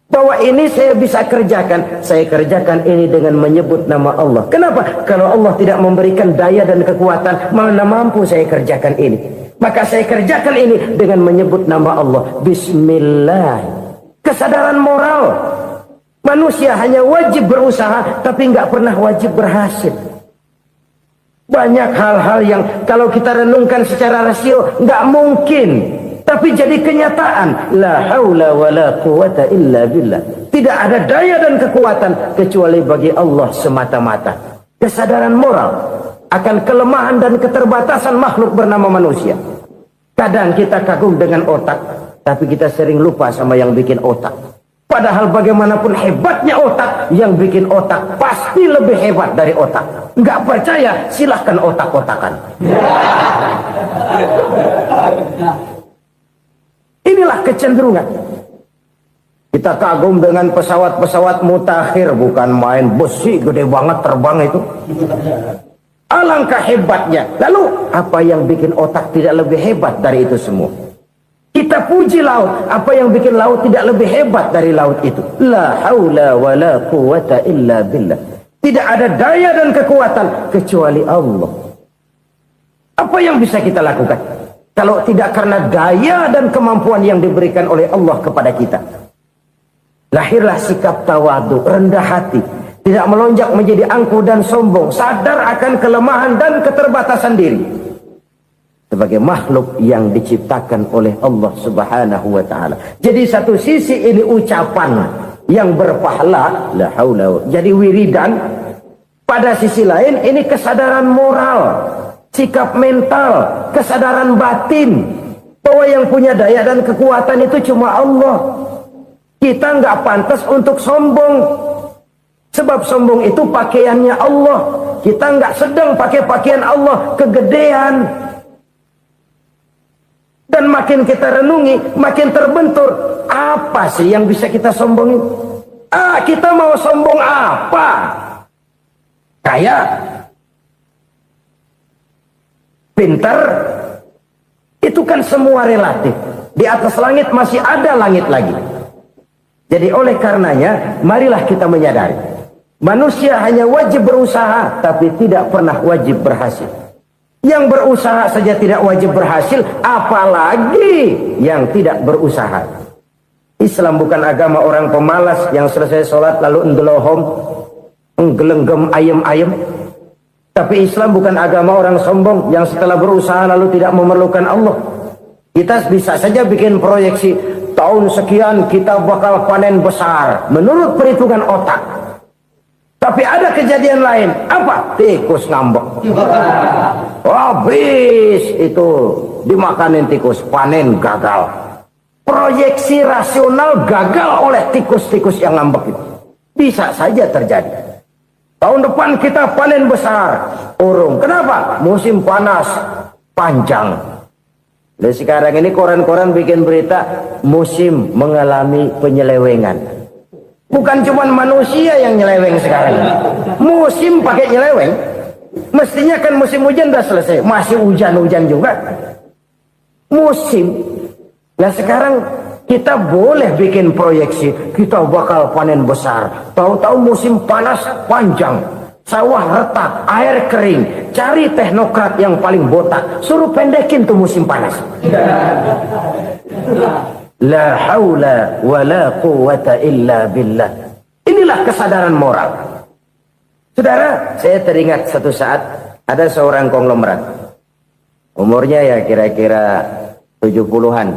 bahwa ini saya bisa kerjakan. Saya kerjakan ini dengan menyebut nama Allah. Kenapa? Kalau Allah tidak memberikan daya dan kekuatan, mana mampu saya kerjakan ini. Maka saya kerjakan ini dengan menyebut nama Allah. Bismillah. Kesadaran moral. Manusia hanya wajib berusaha, tapi nggak pernah wajib berhasil. Banyak hal-hal yang kalau kita renungkan secara rasio nggak mungkin, tapi jadi kenyataan. La haula wala quwata illa billah. Tidak ada daya dan kekuatan kecuali bagi Allah semata-mata. Kesadaran moral akan kelemahan dan keterbatasan makhluk bernama manusia. Kadang kita kagum dengan otak, tapi kita sering lupa sama yang bikin otak. Padahal bagaimanapun hebatnya otak, yang bikin otak pasti lebih hebat dari otak. Nggak percaya, silahkan otak-otakan. Inilah kecenderungan. Kita kagum dengan pesawat-pesawat mutakhir, bukan main besi gede banget terbang itu. Alangkah hebatnya. Lalu apa yang bikin otak tidak lebih hebat dari itu semua? Kita puji laut. Apa yang bikin laut tidak lebih hebat dari laut itu? La haula wa la quwata illa billah. Tidak ada daya dan kekuatan kecuali Allah. Apa yang bisa kita lakukan kalau tidak karena daya dan kemampuan yang diberikan oleh Allah kepada kita? Lahirlah sikap tawadu, rendah hati, tidak melonjak menjadi angkuh dan sombong, sadar akan kelemahan dan keterbatasan diri. Sebagai makhluk yang diciptakan oleh Allah Subhanahu wa ta'ala. Jadi satu sisi ini ucapan yang berpahala, la haula, jadi wiridan. Pada sisi lain ini kesadaran moral, sikap mental, kesadaran batin bahwa yang punya daya dan kekuatan itu cuma Allah. Kita nggak pantas untuk sombong, sebab sombong itu pakaiannya Allah. Kita nggak sedang pakai pakaian Allah, kegedean. Dan makin kita renungi, makin terbentur. Apa sih yang bisa kita sombongin? Kita mau sombong apa? Kaya? Pintar? Itu kan semua relatif. Di atas langit masih ada langit lagi. Jadi oleh karenanya, marilah kita menyadari. Manusia hanya wajib berusaha, tapi tidak pernah wajib berhasil. Yang berusaha saja tidak wajib berhasil, apalagi yang tidak berusaha. Islam bukan agama orang pemalas yang selesai sholat lalu endelohom, nggelenggem ayem-ayem. Tapi Islam bukan agama orang sombong yang setelah berusaha lalu tidak memerlukan Allah. Kita bisa saja bikin proyeksi, tahun sekian kita bakal panen besar menurut perhitungan otak. Tapi ada kejadian lain. Apa? Tikus ngambek. Habis itu dimakanin tikus, panen gagal. Proyeksi rasional gagal oleh tikus-tikus yang ngambek itu. Bisa saja terjadi. Tahun depan kita panen besar, urung. Kenapa? Musim panas panjang. Dan sekarang ini koran-koran bikin berita musim mengalami penyelewengan. Bukan cuma manusia yang nyeleweng sekarang. Musim pakai nyeleweng. Mestinya kan musim hujan udah selesai, masih hujan-hujan juga. Musim. Nah sekarang kita boleh bikin proyeksi, kita bakal panen besar. Tahu-tahu musim panas panjang, sawah retak, air kering. Cari teknokrat yang paling botak, suruh pendekin tuh musim panas. La haula wa la quwata illa billah. Inilah kesadaran moral. Saudara, saya teringat satu saat ada seorang konglomerat. Umurnya ya kira-kira 70-an.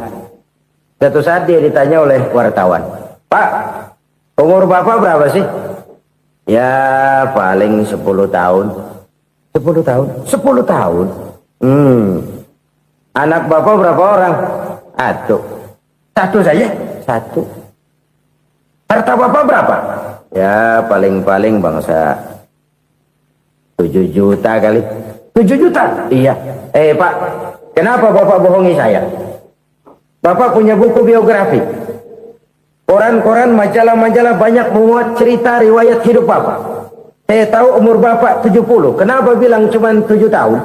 Satu saat dia ditanya oleh wartawan, "Pak, umur Bapak berapa sih?" "Ya paling 10 tahun." 10 tahun. 10 tahun. Anak bapak berapa orang? Satu saja. Satu. Harta bapak berapa? Ya paling-paling bangsa 7 juta kali. 7 juta? Iya. Pak, kenapa bapak bohongi saya? Bapak punya buku biografi. Koran-koran, majalah-majalah banyak memuat cerita riwayat hidup bapak. Saya tahu umur bapak 70. Kenapa bilang cuma 7 tahun?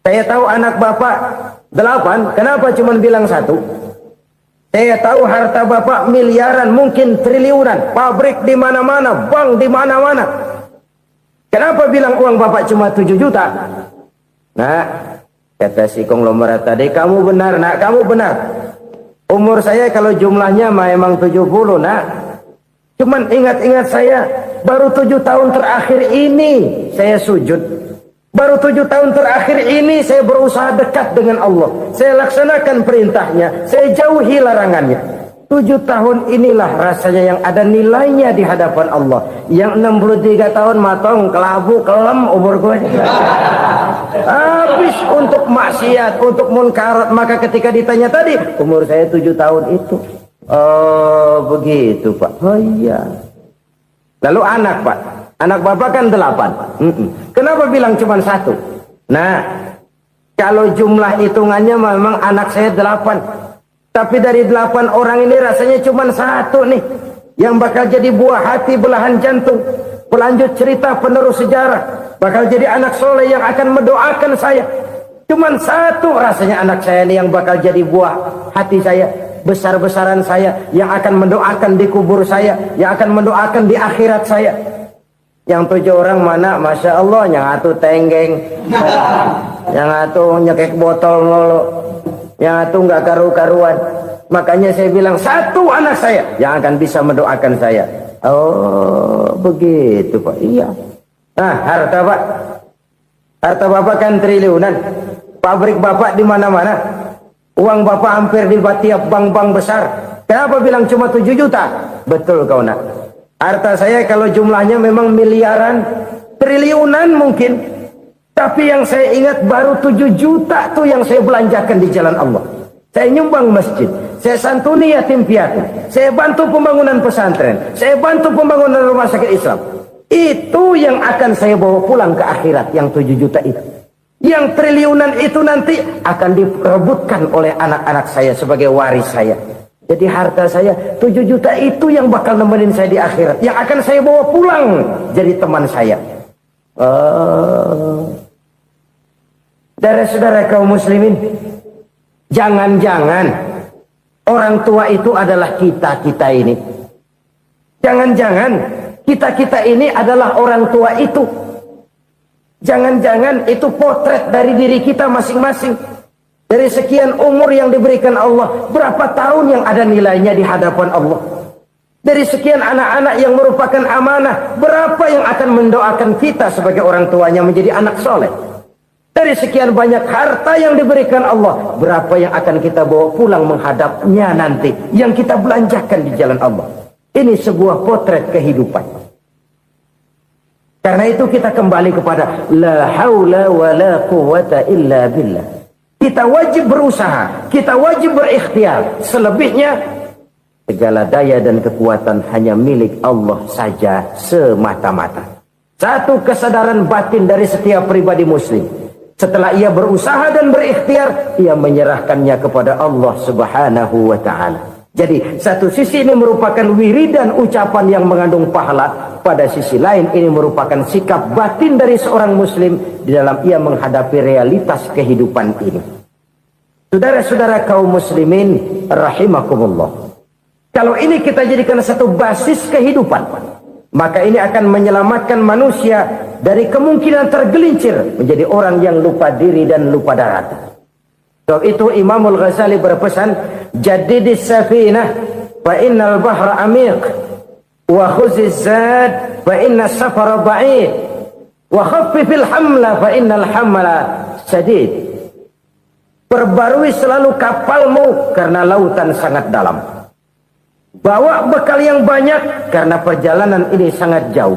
Saya tahu anak bapak 8. Kenapa cuma bilang 1? Saya tahu harta bapak miliaran, mungkin triliunan. Pabrik di mana-mana, bank di mana-mana. Kenapa bilang uang bapak cuma 7 juta? Nah, kata si konglomerat tadi, kamu benar nak, kamu benar. Umur saya kalau jumlahnya memang 70 nak. Cuman ingat-ingat saya, baru 7 tahun terakhir ini saya sujud. Baru 7 tahun terakhir ini saya berusaha dekat dengan Allah. Saya laksanakan perintahnya, saya jauhi larangannya. 7 tahun inilah rasanya yang ada nilainya di hadapan Allah. Yang 63 tahun matong, kelabu, kelem umur gue. Habis untuk maksiat, untuk munkarat. Maka ketika ditanya tadi, umur saya 7 tahun itu. Oh begitu Pak. Oh iya. Lalu anak Pak. Anak bapak kan 8. Kenapa bilang cuma 1? Nah, kalau jumlah hitungannya memang anak saya 8. Tapi dari 8 orang ini rasanya cuma 1 nih. Yang bakal jadi buah hati, belahan jantung. Pelanjut cerita, penerus sejarah. Bakal jadi anak soleh yang akan mendoakan saya. Cuma 1 rasanya anak saya ini yang bakal jadi buah hati saya. Besar-besaran saya. Yang akan mendoakan di kubur saya. Yang akan mendoakan di akhirat saya. Yang 7 orang mana? Masya Allah, yang atu tenggeng, yang atu nyekek botol mulu, yang atu nggak karu-karuan. Makanya saya bilang 1 anak saya yang akan bisa mendoakan saya. Oh begitu Pak. Iya. Nah harta Pak, harta bapak kan triliunan. Pabrik bapak di mana-mana. Uang bapak hampir di tiap bank-bank besar. Kenapa bilang cuma 7 juta? Betul kau nak. Harta saya kalau jumlahnya memang miliaran, triliunan mungkin. Tapi yang saya ingat baru 7 juta tuh yang saya belanjakan di jalan Allah. Saya nyumbang masjid, saya santuni yatim piatu, saya bantu pembangunan pesantren, saya bantu pembangunan rumah sakit Islam. Itu yang akan saya bawa pulang ke akhirat, yang 7 juta itu. Yang triliunan itu nanti akan diperebutkan oleh anak-anak saya sebagai waris saya. Jadi harta saya 7 juta itu yang bakal nemenin saya di akhirat. Yang akan saya bawa pulang jadi teman saya. Saudara-saudara kaum muslimin, jangan-jangan orang tua itu adalah kita-kita ini. Jangan-jangan kita-kita ini adalah orang tua itu. Jangan-jangan itu potret dari diri kita masing-masing. Dari sekian umur yang diberikan Allah, berapa tahun yang ada nilainya di hadapan Allah? Dari sekian anak-anak yang merupakan amanah, berapa yang akan mendoakan kita sebagai orang tuanya menjadi anak soleh? Dari sekian banyak harta yang diberikan Allah, berapa yang akan kita bawa pulang menghadapnya nanti, yang kita belanjakan di jalan Allah? Ini sebuah potret kehidupan. Karena itu kita kembali kepada la haula wa la quwwata illa billah. Kita wajib berusaha, kita wajib berikhtiar. Selebihnya, segala daya dan kekuatan hanya milik Allah saja semata-mata. Satu kesadaran batin dari setiap pribadi muslim. Setelah ia berusaha dan berikhtiar, ia menyerahkannya kepada Allah Subhanahu wa ta'ala. Jadi, satu sisi ini merupakan wiridan ucapan yang mengandung pahala. Pada sisi lain, ini merupakan sikap batin dari seorang muslim di dalam ia menghadapi realitas kehidupan ini. Saudara-saudara kaum muslimin rahimakumullah. Kalau ini kita jadikan satu basis kehidupan, maka ini akan menyelamatkan manusia dari kemungkinan tergelincir menjadi orang yang lupa diri dan lupa darat. Sebab itu Imamul Ghazali berpesan, jadidis safinah fa innal bahra amiq wa khuziz zad fa inna safara ba'id wa khaffifil hamla fa innal hamla sadid. Perbarui selalu kapalmu karena lautan sangat dalam. Bawa bekal yang banyak karena perjalanan ini sangat jauh.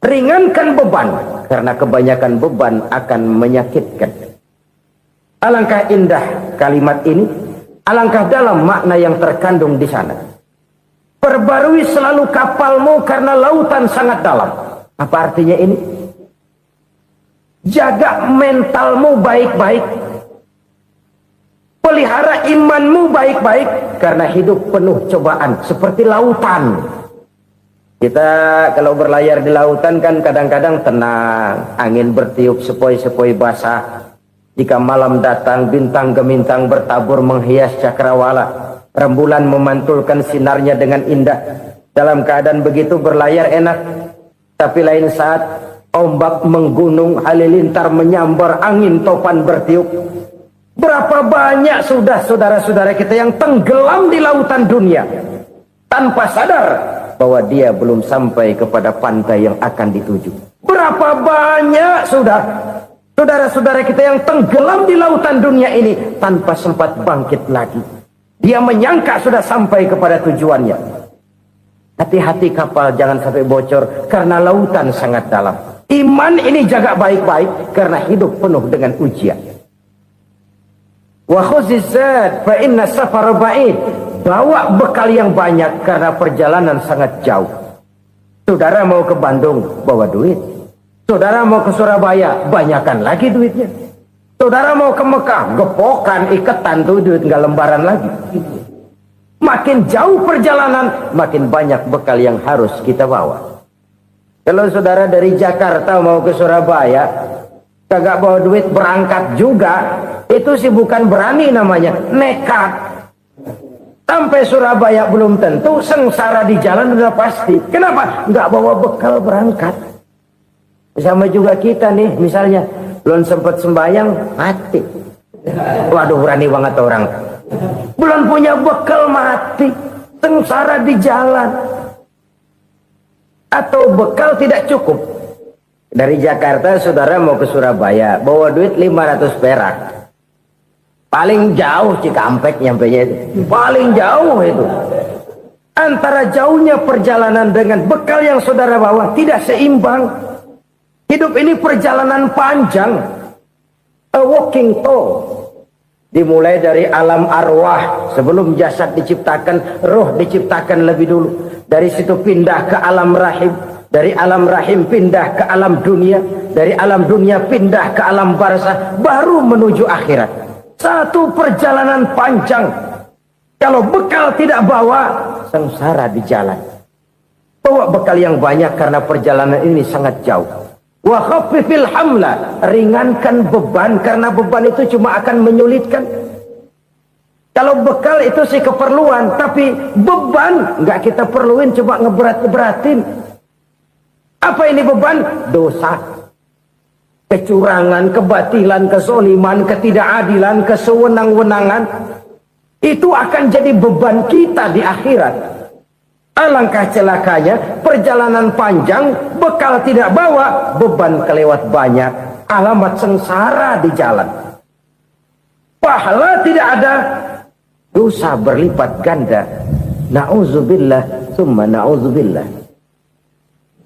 Ringankan beban, karena kebanyakan beban akan menyakitkan. Alangkah indah kalimat ini, alangkah dalam makna yang terkandung di sana. Perbarui selalu kapalmu karena lautan sangat dalam. Apa artinya ini? Jaga mentalmu baik-baik. Pelihara imanmu baik-baik, karena hidup penuh cobaan seperti lautan. Kita kalau berlayar di lautan kan kadang-kadang tenang, angin bertiup sepoi-sepoi basah. Jika malam datang, bintang gemintang bertabur menghias cakrawala. Rembulan memantulkan sinarnya dengan indah. Dalam keadaan begitu berlayar enak. Tapi lain saat ombak menggunung, halilintar menyambar, angin topan bertiup. Berapa banyak sudah saudara-saudara kita yang tenggelam di lautan dunia tanpa sadar bahwa dia belum sampai kepada pantai yang akan dituju. Berapa banyak sudah saudara-saudara kita yang tenggelam di lautan dunia ini tanpa sempat bangkit lagi. Dia menyangka sudah sampai kepada tujuannya. Hati-hati kapal jangan sampai bocor karena lautan sangat dalam. Iman ini jaga baik-baik karena hidup penuh dengan ujian. Wa khuzizat fa inna safar ba'id. Bawa bekal yang banyak karena perjalanan sangat jauh. Saudara mau ke Bandung, bawa duit. Saudara mau ke Surabaya, banyakan lagi duitnya. Saudara mau ke Mekah, gepokan, iketan tuh duit nggak lembaran lagi. Makin jauh perjalanan, makin banyak bekal yang harus kita bawa. Kalau saudara dari Jakarta mau ke Surabaya, kagak bawa duit berangkat juga, itu sih bukan berani namanya, nekat. Sampai Surabaya belum tentu, sengsara di jalan udah pasti. Kenapa? Nggak bawa bekal berangkat. Sama juga kita nih, misalnya belum sempat sembahyang, mati. Waduh, berani banget orang. Belum punya bekal, mati. Sengsara di jalan. Atau bekal tidak cukup. Dari Jakarta saudara mau ke Surabaya, bawa duit 500 perak. Paling jauh Cikampek nyampenya itu. Paling jauh itu. Antara jauhnya perjalanan dengan bekal yang saudara bawa tidak seimbang. Hidup ini perjalanan panjang. A walking tour. Dimulai dari alam arwah. Sebelum jasad diciptakan, roh diciptakan lebih dulu. Dari situ pindah ke alam rahim. Dari alam rahim pindah ke alam dunia. Dari alam dunia pindah ke alam barzah. Baru menuju akhirat. Satu perjalanan panjang. Kalau bekal tidak bawa, sengsara di jalan. Bawa bekal yang banyak karena perjalanan ini sangat jauh. Wa khaffifil hamla, ringankan beban karena beban itu cuma akan menyulitkan. Kalau bekal itu sih keperluan, tapi beban nggak kita perluin, cuma ngeberat-beratin. Apa ini beban? Dosa, kecurangan, kebatilan, kezoliman, ketidakadilan, kesewenang-wenangan. Itu akan jadi beban kita di akhirat. Alangkah celakanya, perjalanan panjang, bekal tidak bawa, beban kelewat banyak, alamat sengsara di jalan. Pahala tidak ada, dosa berlipat ganda. Na'udzubillah, summa na'udzubillah.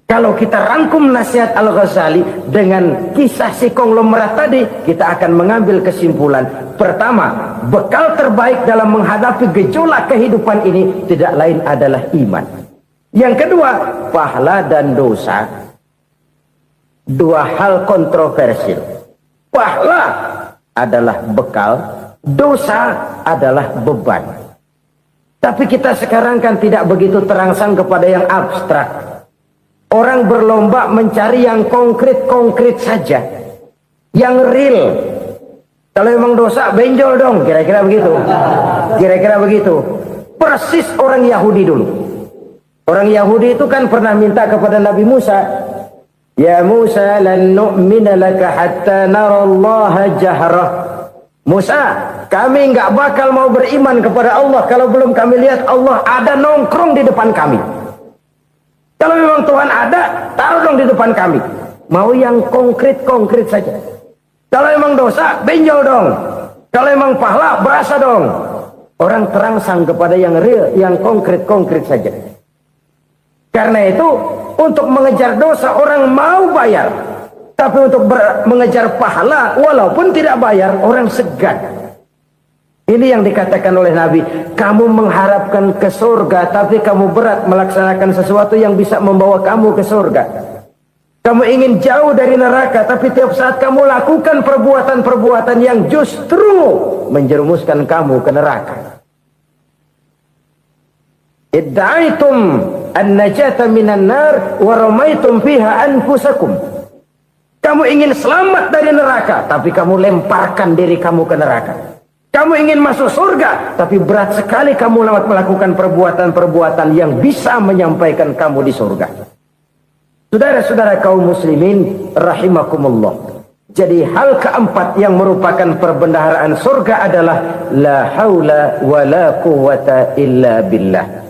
Kalau kita rangkum nasihat Al-Ghazali dengan kisah si konglomerat tadi, kita akan mengambil kesimpulan. Pertama, bekal terbaik dalam menghadapi gejolak kehidupan ini tidak lain adalah iman. Yang kedua, pahala dan dosa. Dua hal kontroversial. Pahala adalah bekal, dosa adalah beban. Tapi kita sekarang kan tidak begitu terangsang kepada yang abstrak. Orang berlomba mencari yang konkret-konkret saja. Yang real. Kalau memang dosa, benjol dong. Kira-kira begitu. Kira-kira begitu. Persis orang Yahudi dulu. Orang Yahudi itu kan pernah minta kepada Nabi Musa. Ya Musa, lan nu'mina laka hatta narallaha jahrah. Musa, kami nggak bakal mau beriman kepada Allah kalau belum kami lihat Allah ada nongkrong di depan kami. Kalau memang Tuhan ada, taruh dong di depan kami. Mau yang konkret-konkret saja. Kalau memang dosa, benjol dong. Kalau memang pahala, berasa dong. Orang terangsang kepada yang real, yang konkret-konkret saja. Karena itu untuk mengejar dosa orang mau bayar, tapi untuk mengejar pahala walaupun tidak bayar orang segan. Ini yang dikatakan oleh Nabi, kamu mengharapkan ke surga tapi kamu berat melaksanakan sesuatu yang bisa membawa kamu ke surga. Kamu ingin jauh dari neraka tapi tiap saat kamu lakukan perbuatan-perbuatan yang justru menjerumuskan kamu ke neraka. Idda'aitum an-najata minan nar wa ramaitum fiha anfusakum. Kamu ingin selamat dari neraka, tapi kamu lemparkan diri kamu ke neraka. Kamu ingin masuk surga, tapi berat sekali kamu melakukan perbuatan-perbuatan yang bisa menyampaikan kamu di surga. Saudara-saudara kaum muslimin rahimakumullah. Jadi hal keempat yang merupakan perbendaharaan surga adalah la haula wa la quwwata illa billah.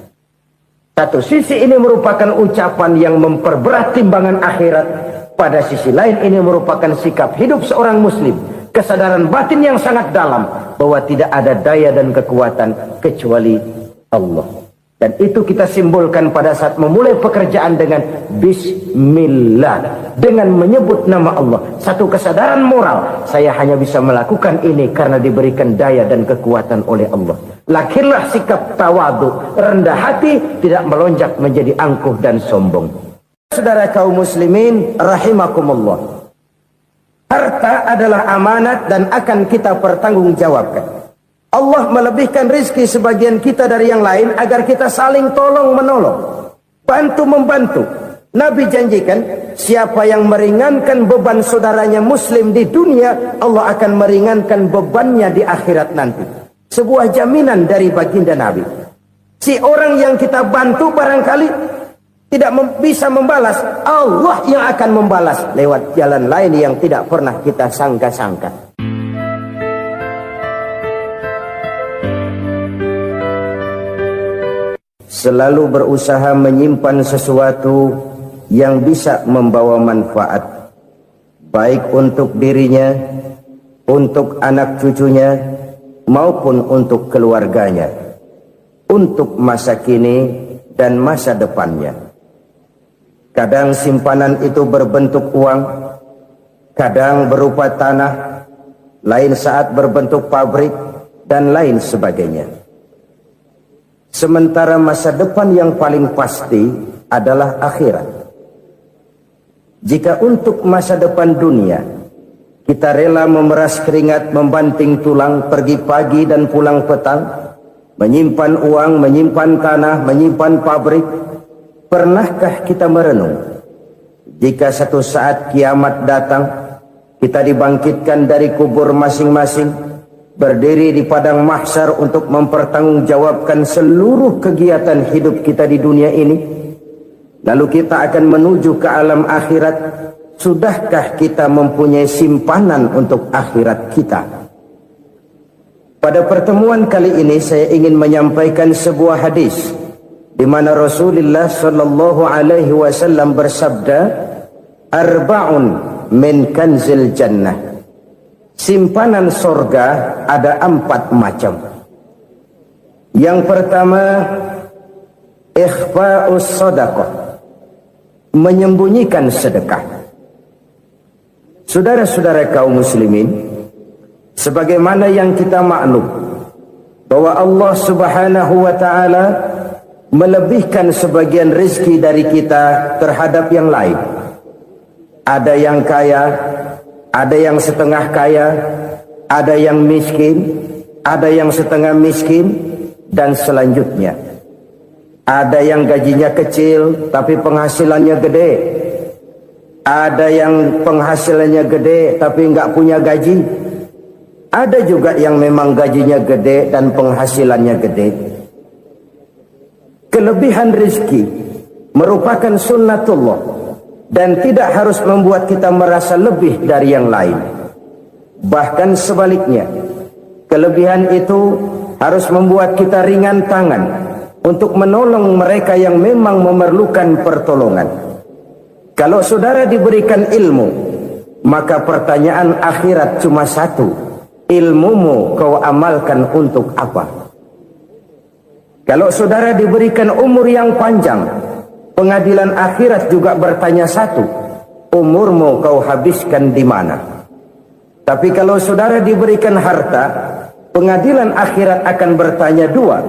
Satu sisi ini merupakan ucapan yang memperberat timbangan akhirat. Pada sisi lain ini merupakan sikap hidup seorang muslim. Kesadaran batin yang sangat dalam bahwa tidak ada daya dan kekuatan kecuali Allah. Dan itu kita simbolkan pada saat memulai pekerjaan dengan Bismillah. Dengan menyebut nama Allah. Satu kesadaran moral. Saya hanya bisa melakukan ini karena diberikan daya dan kekuatan oleh Allah. Lahirlah sikap tawadu, rendah hati, tidak melonjak menjadi angkuh dan sombong. Saudara kaum muslimin rahimakumullah. Harta adalah amanat dan akan kita pertanggungjawabkan. Allah melebihkan rizki sebagian kita dari yang lain agar kita saling tolong menolong, bantu membantu. Nabi janjikan siapa yang meringankan beban saudaranya muslim di dunia, Allah akan meringankan bebannya di akhirat nanti. Sebuah jaminan dari baginda Nabi. Si orang yang kita bantu barangkali tidak bisa membalas, Allah yang akan membalas lewat jalan lain yang tidak pernah kita sangka-sangka. Selalu berusaha menyimpan sesuatu yang bisa membawa manfaat, baik untuk dirinya, untuk anak cucunya, maupun untuk keluarganya, untuk masa kini dan masa depannya. Kadang simpanan itu berbentuk uang, kadang berupa tanah, lain saat berbentuk pabrik, dan lain sebagainya. Sementara masa depan yang paling pasti adalah akhirat. Jika untuk masa depan dunia kita rela memeras keringat, membanting tulang, pergi pagi dan pulang petang, menyimpan uang, menyimpan tanah, menyimpan pabrik, pernahkah kita merenung jika satu saat kiamat datang, kita dibangkitkan dari kubur masing-masing, berdiri di padang mahsyar untuk mempertanggungjawabkan seluruh kegiatan hidup kita di dunia ini, lalu kita akan menuju ke alam akhirat. Sudahkah kita mempunyai simpanan untuk akhirat kita? Pada pertemuan kali ini saya ingin menyampaikan sebuah hadis di mana Rasulullah sallallahu alaihi wasallam bersabda, arba'un min kanzil jannah. Simpanan sorga ada 4 macam. Yang pertama, ikhfa'us sadaqah, menyembunyikan sedekah. Saudara-saudara kaum muslimin, sebagaimana yang kita maklum bahwa Allah Subhanahu wa taala melebihkan sebagian rezeki dari kita terhadap yang lain. Ada yang kaya, ada yang setengah kaya, ada yang miskin, ada yang setengah miskin, dan selanjutnya. Ada yang gajinya kecil tapi penghasilannya gede. Ada yang penghasilannya gede tapi nggak punya gaji. Ada juga yang memang gajinya gede dan penghasilannya gede. Kelebihan rezeki merupakan sunnatullah dan tidak harus membuat kita merasa lebih dari yang lain. Bahkan sebaliknya, kelebihan itu harus membuat kita ringan tangan untuk menolong mereka yang memang memerlukan pertolongan. Kalau saudara diberikan ilmu, maka pertanyaan akhirat cuma satu, ilmumu kau amalkan untuk apa? Kalau saudara diberikan umur yang panjang, Pengadilan akhirat juga bertanya satu, umurmu kau habiskan di mana? Tapi kalau saudara diberikan harta, pengadilan akhirat akan bertanya dua,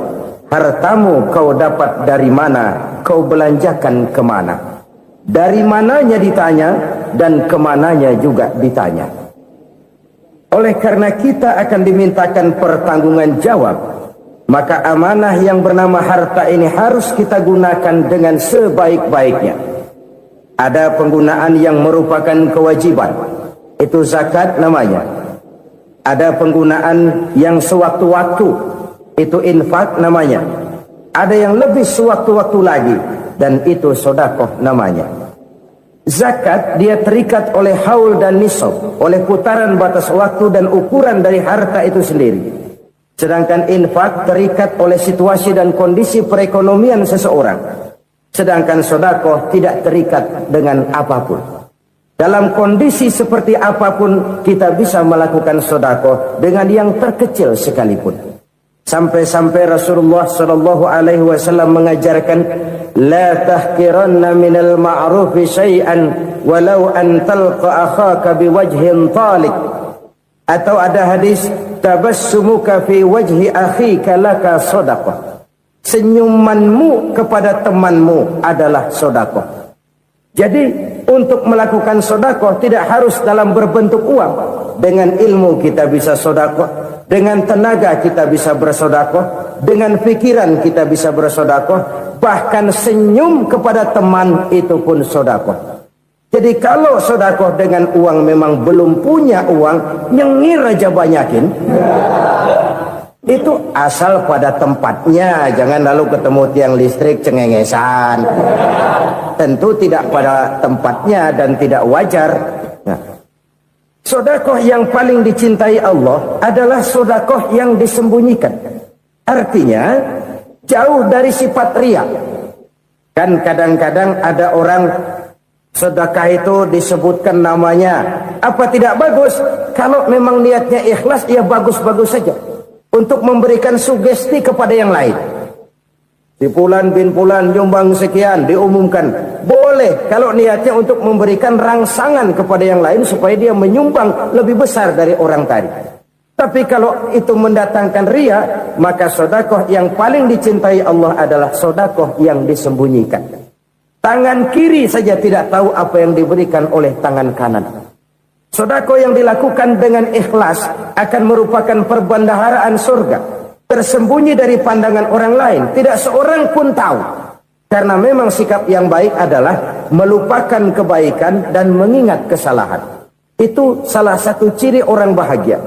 hartamu kau dapat dari mana, kau belanjakan kemana? Dari mananya ditanya, dan kemananya juga ditanya. Oleh karena kita akan dimintakan pertanggungan jawab, maka amanah yang bernama harta ini harus kita gunakan dengan sebaik-baiknya. Ada penggunaan yang merupakan kewajiban, itu zakat namanya. Ada penggunaan yang sewaktu-waktu, itu infak namanya. Ada yang lebih sewaktu-waktu lagi, dan itu sedekah namanya. Zakat dia terikat oleh haul dan nisab, oleh putaran batas waktu dan ukuran dari harta itu sendiri. Sedangkan infak terikat oleh situasi dan kondisi perekonomian seseorang. Sedangkan sedekah tidak terikat dengan apapun. Dalam kondisi seperti apapun kita bisa melakukan sedekah dengan yang terkecil sekalipun. Sampai-sampai Rasulullah sallallahu alaihi wasallam mengajarkan, la tahqiranna minal ma'rufi syai'an walau an talqa akhaka biwajhin talik. Atau ada hadis, tabassumuka fi wajhi akhika laka shadaqah. Senyumanmu kepada temanmu adalah sedekah. Jadi untuk melakukan sedekah tidak harus dalam berbentuk uang. Dengan ilmu kita bisa sedekah, dengan tenaga kita bisa bersedekah, dengan pikiran kita bisa bersedekah, bahkan senyum kepada teman itu pun sedekah. Jadi kalau sedekah dengan uang memang belum punya uang, nyengir aja banyakin. Itu asal pada tempatnya, jangan lalu ketemu tiang listrik cengengesan. Tentu tidak pada tempatnya dan tidak wajar. Nah, sedekah yang paling dicintai Allah adalah sedekah yang disembunyikan. Artinya jauh dari sifat riya. Kan kadang-kadang ada orang sedekah itu disebutkan namanya. Apa tidak bagus? Kalau memang niatnya ikhlas, ya bagus-bagus saja. Untuk memberikan sugesti kepada yang lain. Si Fulan bin Fulan nyumbang sekian, diumumkan. Boleh kalau niatnya untuk memberikan rangsangan kepada yang lain supaya dia menyumbang lebih besar dari orang tadi. Tapi kalau itu mendatangkan riya, maka sedekah yang paling dicintai Allah adalah sedekah yang disembunyikan. Tangan kiri saja tidak tahu apa yang diberikan oleh tangan kanan. Sedekah yang dilakukan dengan ikhlas akan merupakan perbendaharaan surga, tersembunyi dari pandangan orang lain, tidak seorang pun tahu. Karena memang sikap yang baik adalah melupakan kebaikan dan mengingat kesalahan. Itu salah satu ciri orang bahagia.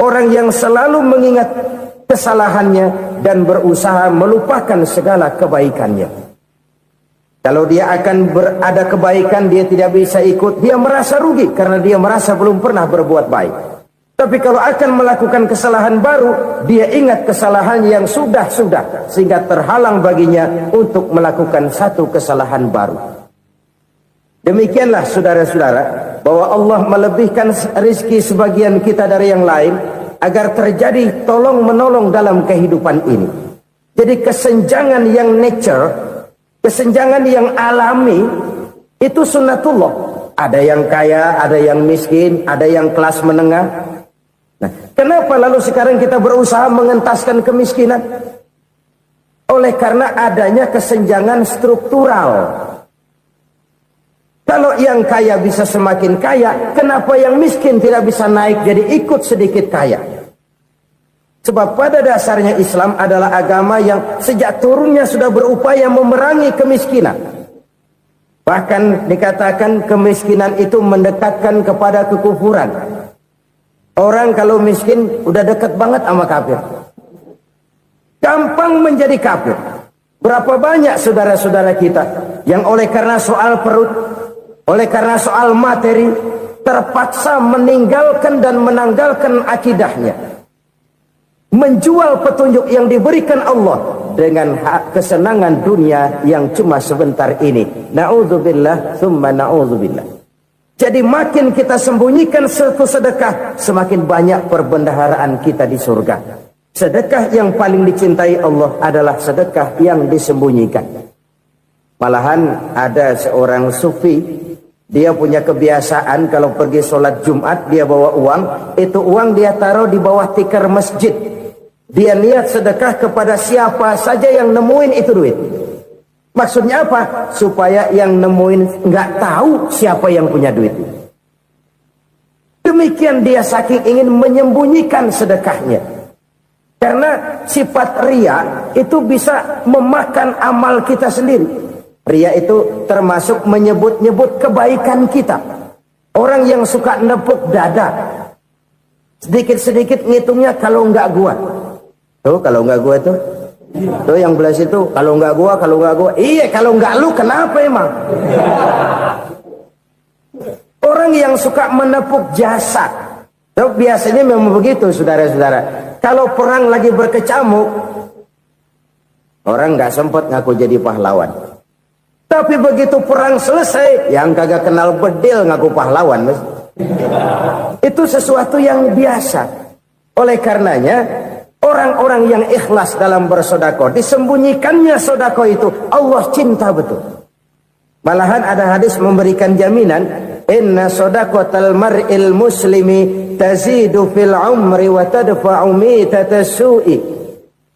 Orang yang selalu mengingat kesalahannya dan berusaha melupakan segala kebaikannya. Kalau dia akan berada kebaikan, dia tidak bisa ikut, dia merasa rugi karena dia merasa belum pernah berbuat baik. Tapi kalau akan melakukan kesalahan baru, dia ingat kesalahan yang sudah-sudah, sehingga terhalang baginya untuk melakukan satu kesalahan baru. Demikianlah saudara-saudara, bahwa Allah melebihkan rizki sebagian kita dari yang lain, agar terjadi tolong-menolong dalam kehidupan ini. Jadi kesenjangan yang nature, kesenjangan yang alami, itu sunnatullah. Ada yang kaya, ada yang miskin, ada yang kelas menengah. Nah, kenapa lalu sekarang kita berusaha mengentaskan kemiskinan? Oleh karena adanya kesenjangan struktural. Kalau yang kaya bisa semakin kaya, kenapa yang miskin tidak bisa naik jadi ikut sedikit kaya? Sebab pada dasarnya Islam adalah agama yang sejak turunnya sudah berupaya memerangi kemiskinan. Bahkan dikatakan kemiskinan itu mendekatkan kepada kekufuran. Orang kalau miskin udah dekat banget sama kafir. Gampang menjadi kafir. Berapa banyak saudara-saudara kita yang oleh karena soal perut, oleh karena soal materi, terpaksa meninggalkan dan menanggalkan akidahnya. Menjual petunjuk yang diberikan Allah dengan kesenangan dunia yang cuma sebentar ini. Na'udzubillah, thumma na'udzubillah. Jadi makin kita sembunyikan satu sedekah, semakin banyak perbendaharaan kita di surga. Sedekah yang paling dicintai Allah adalah sedekah yang disembunyikan. Malahan ada seorang sufi, dia punya kebiasaan kalau pergi sholat Jumat dia bawa uang, itu uang dia taruh di bawah tikar masjid. Dia niat sedekah kepada siapa saja yang nemuin itu duit. Maksudnya apa? Supaya yang nemuin nggak tahu siapa yang punya duit. Demikian dia saking ingin menyembunyikan sedekahnya. Karena sifat riya itu bisa memakan amal kita sendiri. Riya itu termasuk menyebut-nyebut kebaikan kita. Orang yang suka nepuk dada, sedikit-sedikit ngitungnya kalau enggak gua. Tuh kalau enggak gua tuh. Tuh yang belah situ, kalau enggak gua, kalau enggak gua. Iya, kalau enggak lu kenapa emang? Orang yang suka menepuk jasad. Tuh biasanya memang begitu, saudara-saudara. Kalau perang lagi berkecamuk, orang enggak sempat ngaku jadi pahlawan. Tapi begitu perang selesai, yang kagak kenal bedil ngaku pahlawan, mas. Itu sesuatu yang biasa. Oleh karenanya, orang-orang yang ikhlas dalam bersedekah, disembunyikannya sedekah itu, Allah cinta betul. Malahan ada hadis memberikan jaminan, inna sedaqatal mar'il muslimi tazidu fil umri wa tadfa'u mitatas su'i.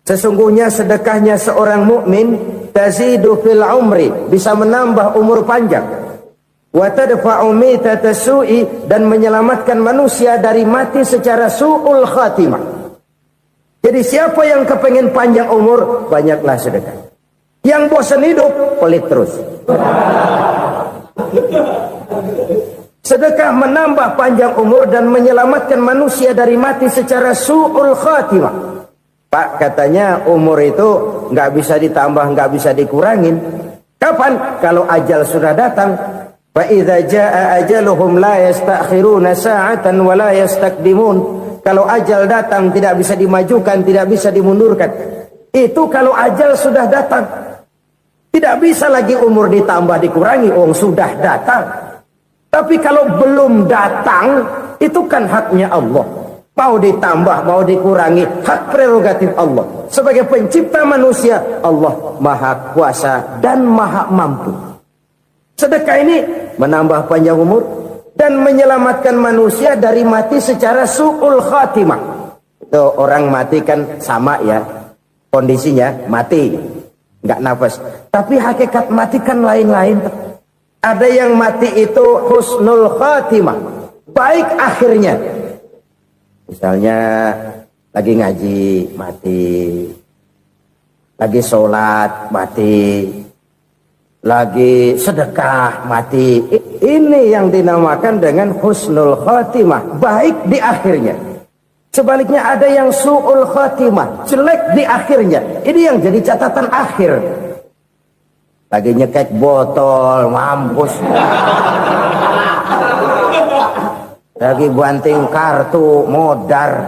Sesungguhnya sedekahnya seorang mukmin tazidu fil umri, bisa menambah umur panjang, wa tadfa'u mitatas su'i, dan menyelamatkan manusia dari mati secara su'ul khatimah. Jadi siapa yang kepengen panjang umur, banyaklah sedekah. Yang bosan hidup, pelit terus. Sedekah menambah panjang umur dan menyelamatkan manusia dari mati secara su'ul khatimah. Pak, katanya umur itu nggak bisa ditambah, nggak bisa dikurangin. Kapan? Kalau ajal sudah datang. Fa idza jaa ajaluhum la yastakhiruna sa'atan wa la yastaqdimun. Kalau ajal datang tidak bisa dimajukan, tidak bisa dimundurkan. Itu kalau ajal sudah datang. Tidak bisa lagi umur ditambah dikurangi, sudah datang. Tapi kalau belum datang, itu kan haknya Allah. Mau ditambah, mau dikurangi, hak prerogatif Allah. Sebagai pencipta manusia, Allah maha kuasa dan maha mampu. Sedekah ini menambah panjang umur dan menyelamatkan manusia dari mati secara su'ul khatimah. Itu orang mati kan sama ya, kondisinya mati, nggak nafas. Tapi hakikat mati kan lain-lain. Ada yang mati itu husnul khatimah, baik akhirnya. Misalnya lagi ngaji mati, lagi sholat mati, lagi sedekah mati. Ini yang dinamakan dengan husnul khatimah, baik di akhirnya. Sebaliknya ada yang su'ul khatimah, jelek di akhirnya. Ini yang jadi catatan akhir. Lagi nyekek botol, mampus. Lagi banting kartu, modar.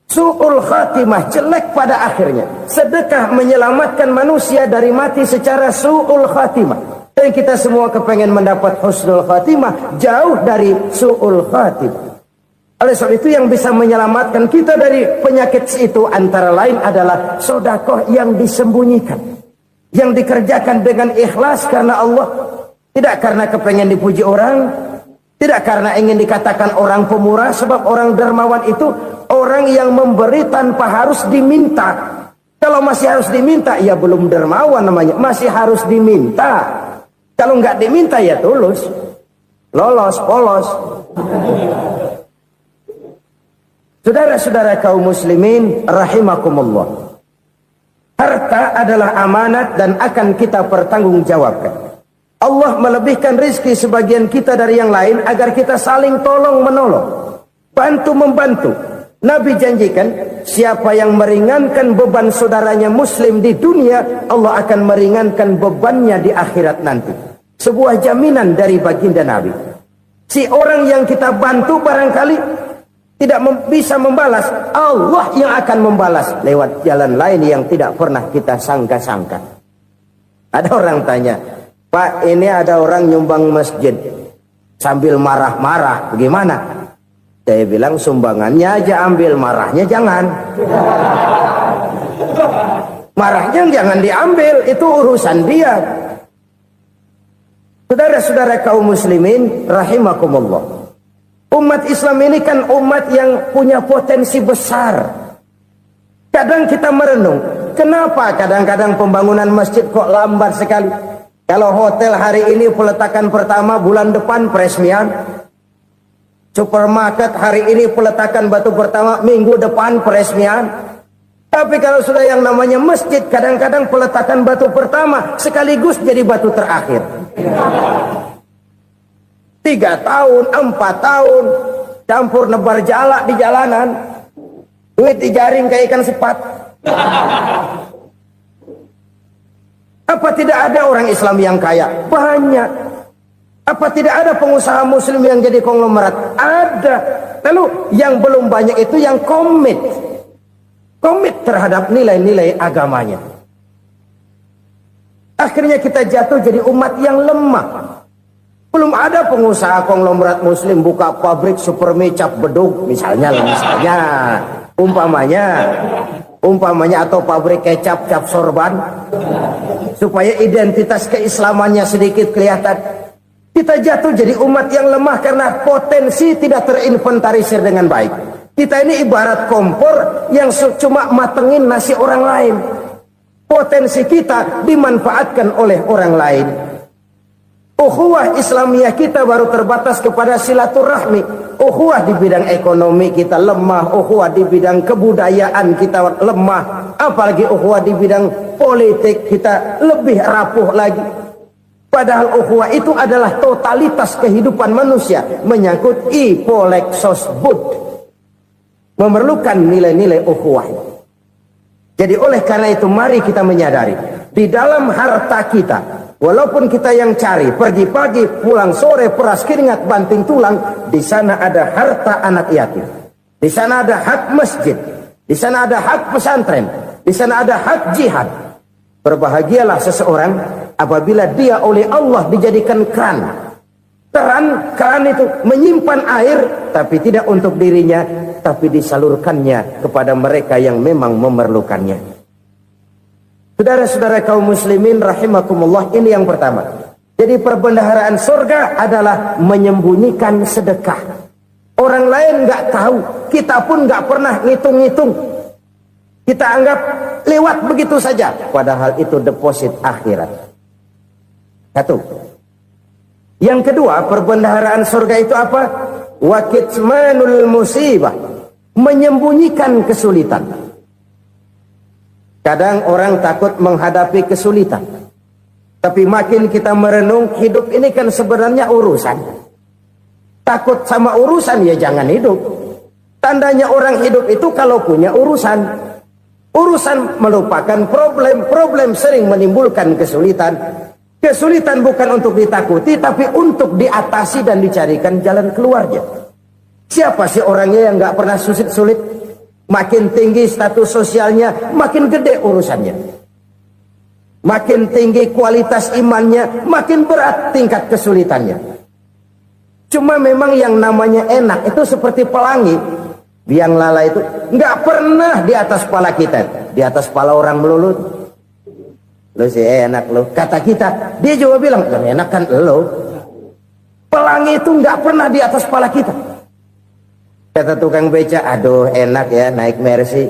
Su'ul khatimah, jelek pada akhirnya. Sedekah menyelamatkan manusia dari mati secara su'ul khatimah. Dan kita semua kepengen mendapat husnul khatimah, jauh dari su'ul khatimah. Oleh sebab itu yang bisa menyelamatkan kita dari penyakit itu antara lain adalah sedekah yang disembunyikan, yang dikerjakan dengan ikhlas karena Allah. Tidak karena kepengen dipuji orang, tidak karena ingin dikatakan orang pemurah, sebab orang dermawan itu orang yang memberi tanpa harus diminta. Kalau masih harus diminta, ya belum dermawan namanya, masih harus diminta. Kalau nggak diminta ya tulus, lolos, polos. Saudara-saudara kaum muslimin rahimakumullah, harta adalah amanat dan akan kita pertanggungjawabkan. Allah melebihkan rizki sebagian kita dari yang lain agar kita saling tolong menolong, bantu membantu. Nabi janjikan, siapa yang meringankan beban saudaranya muslim di dunia, Allah akan meringankan bebannya di akhirat nanti. Sebuah jaminan dari baginda Nabi. Si orang yang kita bantu barangkali tidak bisa membalas, Allah yang akan membalas lewat jalan lain yang tidak pernah kita sangka-sangka. Ada orang tanya, Pak, ini ada orang nyumbang masjid sambil marah-marah, bagaimana? Saya bilang sumbangannya aja ambil, marahnya jangan. Marahnya jangan diambil, itu urusan dia. Saudara-saudara kaum muslimin rahimakumullah, umat Islam ini kan umat yang punya potensi besar. Kadang kita merenung, kenapa kadang-kadang pembangunan masjid kok lambat sekali? Kalau hotel hari ini peletakan pertama, bulan depan peresmian. Supermarket hari ini peletakan batu pertama, minggu depan peresmian. Tapi kalau sudah yang namanya masjid, kadang-kadang peletakan batu pertama sekaligus jadi batu terakhir. 3 tahun, 4 tahun, campur nebar jalak di jalanan, duit dijaring kayak ikan sepat. Apa tidak ada orang Islam yang kaya? Banyak. Apa tidak ada pengusaha muslim yang jadi konglomerat? Ada. Lalu yang belum banyak itu yang komit terhadap nilai-nilai agamanya. Akhirnya kita jatuh jadi umat yang lemah. Belum ada pengusaha konglomerat muslim buka pabrik supermi cap bedug misalnya umpamanya atau pabrik kecap cap sorban supaya identitas keislamannya sedikit kelihatan. Kita jatuh jadi umat yang lemah karena potensi tidak terinventarisir dengan baik. Kita ini ibarat kompor yang cuma matengin nasi orang lain. Potensi kita dimanfaatkan oleh orang lain. Ukhuwah Islamiyah kita baru terbatas kepada silaturahmi. Ukhuwah di bidang ekonomi kita lemah. Ukhuwah di bidang kebudayaan kita lemah. Apalagi ukhuwah di bidang politik kita lebih rapuh lagi. Padahal ukhuwah itu adalah totalitas kehidupan manusia. Menyangkut ipoleksos bud. Memerlukan nilai-nilai ukhuwah. Jadi oleh karena itu mari kita menyadari. Di dalam harta kita, walaupun kita yang cari, pergi pagi, pulang sore, peras keringat, banting tulang, di sana ada harta anak yatim. Di sana ada hak masjid. Di sana ada hak pesantren. Di sana ada hak jihad. Berbahagialah seseorang apabila dia oleh Allah dijadikan keran. Keran itu menyimpan air, tapi tidak untuk dirinya, tapi disalurkannya kepada mereka yang memang memerlukannya. Saudara-saudara kaum muslimin rahimakumullah, ini yang pertama. Jadi perbendaharaan surga adalah menyembunyikan sedekah. Orang lain nggak tahu, kita pun nggak pernah ngitung-ngitung. Kita anggap lewat begitu saja, padahal itu deposit akhirat. Satu. Yang kedua, perbendaharaan surga itu apa? Wa kitmanul musibah, menyembunyikan kesulitan. Kadang orang takut menghadapi kesulitan. Tapi makin kita merenung, hidup ini kan sebenarnya urusan. Takut sama urusan ya jangan hidup. Tandanya orang hidup itu kalau punya urusan. Urusan melupakan problem. Problem sering menimbulkan kesulitan. Kesulitan bukan untuk ditakuti, tapi untuk diatasi dan dicarikan jalan keluarnya. Siapa sih orangnya yang nggak pernah sulit-sulit? Makin tinggi status sosialnya, makin gede urusannya. Makin tinggi kualitas imannya, makin berat tingkat kesulitannya. Cuma memang yang namanya enak itu seperti pelangi. Biang lala itu nggak pernah di atas kepala kita, di atas kepala orang melulu. Lu sih enak lu, kata kita. Dia juga bilang, yang enak kan lu. Pelangi itu nggak pernah di atas kepala kita. Kata tukang beca, aduh enak ya naik Mercy.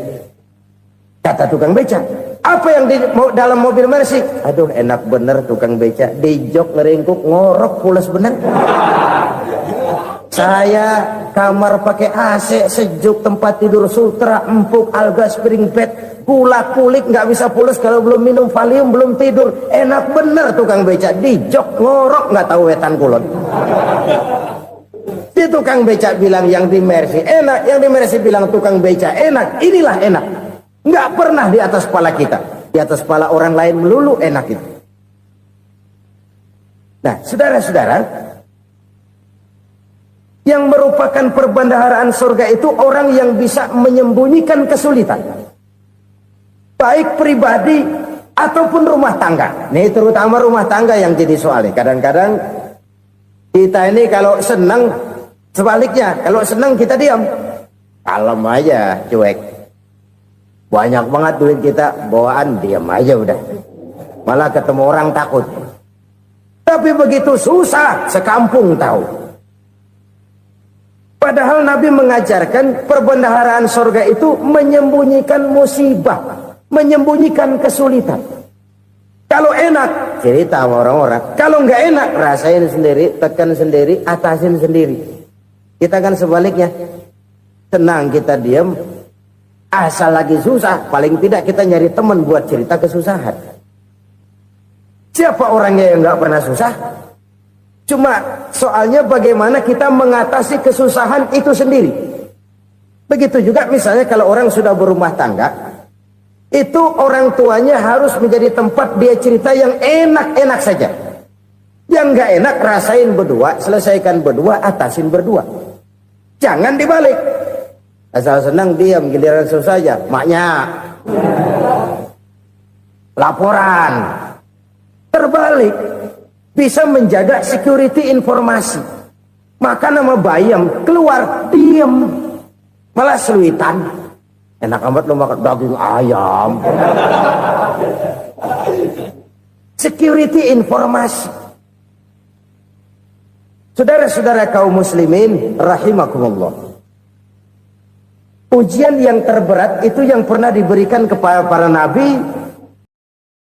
Kata tukang beca, apa yang di dalam mobil Mercy? Aduh enak bener tukang beca, di jok ngeringkuk ngorok pules bener. Saya kamar pakai AC, sejuk, tempat tidur sutra, empuk, alga, spring bed, gula kulik, nggak bisa pulas kalau belum minum Valium, belum tidur. Enak bener tukang beca, di jok ngorok nggak tahu wetan kulon. Si tukang beca bilang yang di Mercy enak, yang di Mercy bilang tukang beca enak. Inilah enak, nggak pernah di atas kepala kita, di atas kepala orang lain melulu enak itu. Nah, saudara-saudara, yang merupakan perbendaharaan surga itu orang yang bisa menyembunyikan kesulitan, baik pribadi ataupun rumah tangga. Nih terutama rumah tangga yang jadi soalnya. Kadang-kadang kita ini kalau senang, sebaliknya kalau senang kita diam, kalem aja, cuek. Banyak banget duit kita, bawaan diam aja udah. Malah ketemu orang takut. Tapi begitu susah, sekampung tahu. Padahal Nabi mengajarkan perbendaharaan surga itu menyembunyikan musibah, menyembunyikan kesulitan. Kalau enak, cerita sama orang-orang. Kalau nggak enak, rasain sendiri, tekan sendiri, atasin sendiri. Kita kan sebaliknya. Tenang kita diam, asal lagi susah, paling tidak kita nyari teman buat cerita kesusahan. Siapa orangnya yang nggak pernah susah? Cuma soalnya bagaimana kita mengatasi kesusahan itu sendiri. Begitu juga misalnya kalau orang sudah berumah tangga, itu orang tuanya harus menjadi tempat dia cerita yang enak-enak saja. Yang nggak enak rasain berdua, selesaikan berdua, atasin berdua. Jangan dibalik. Asal senang diam, giliran susah saja. Maknya laporan. Terbalik, bisa menjaga security informasi. Maka nama bayam keluar diam, malah seluitan. Enak amat lo makan daging ayam. Security informasi. Saudara-saudara kaum muslimin rahimakumullah. Ujian yang terberat itu yang pernah diberikan kepada para nabi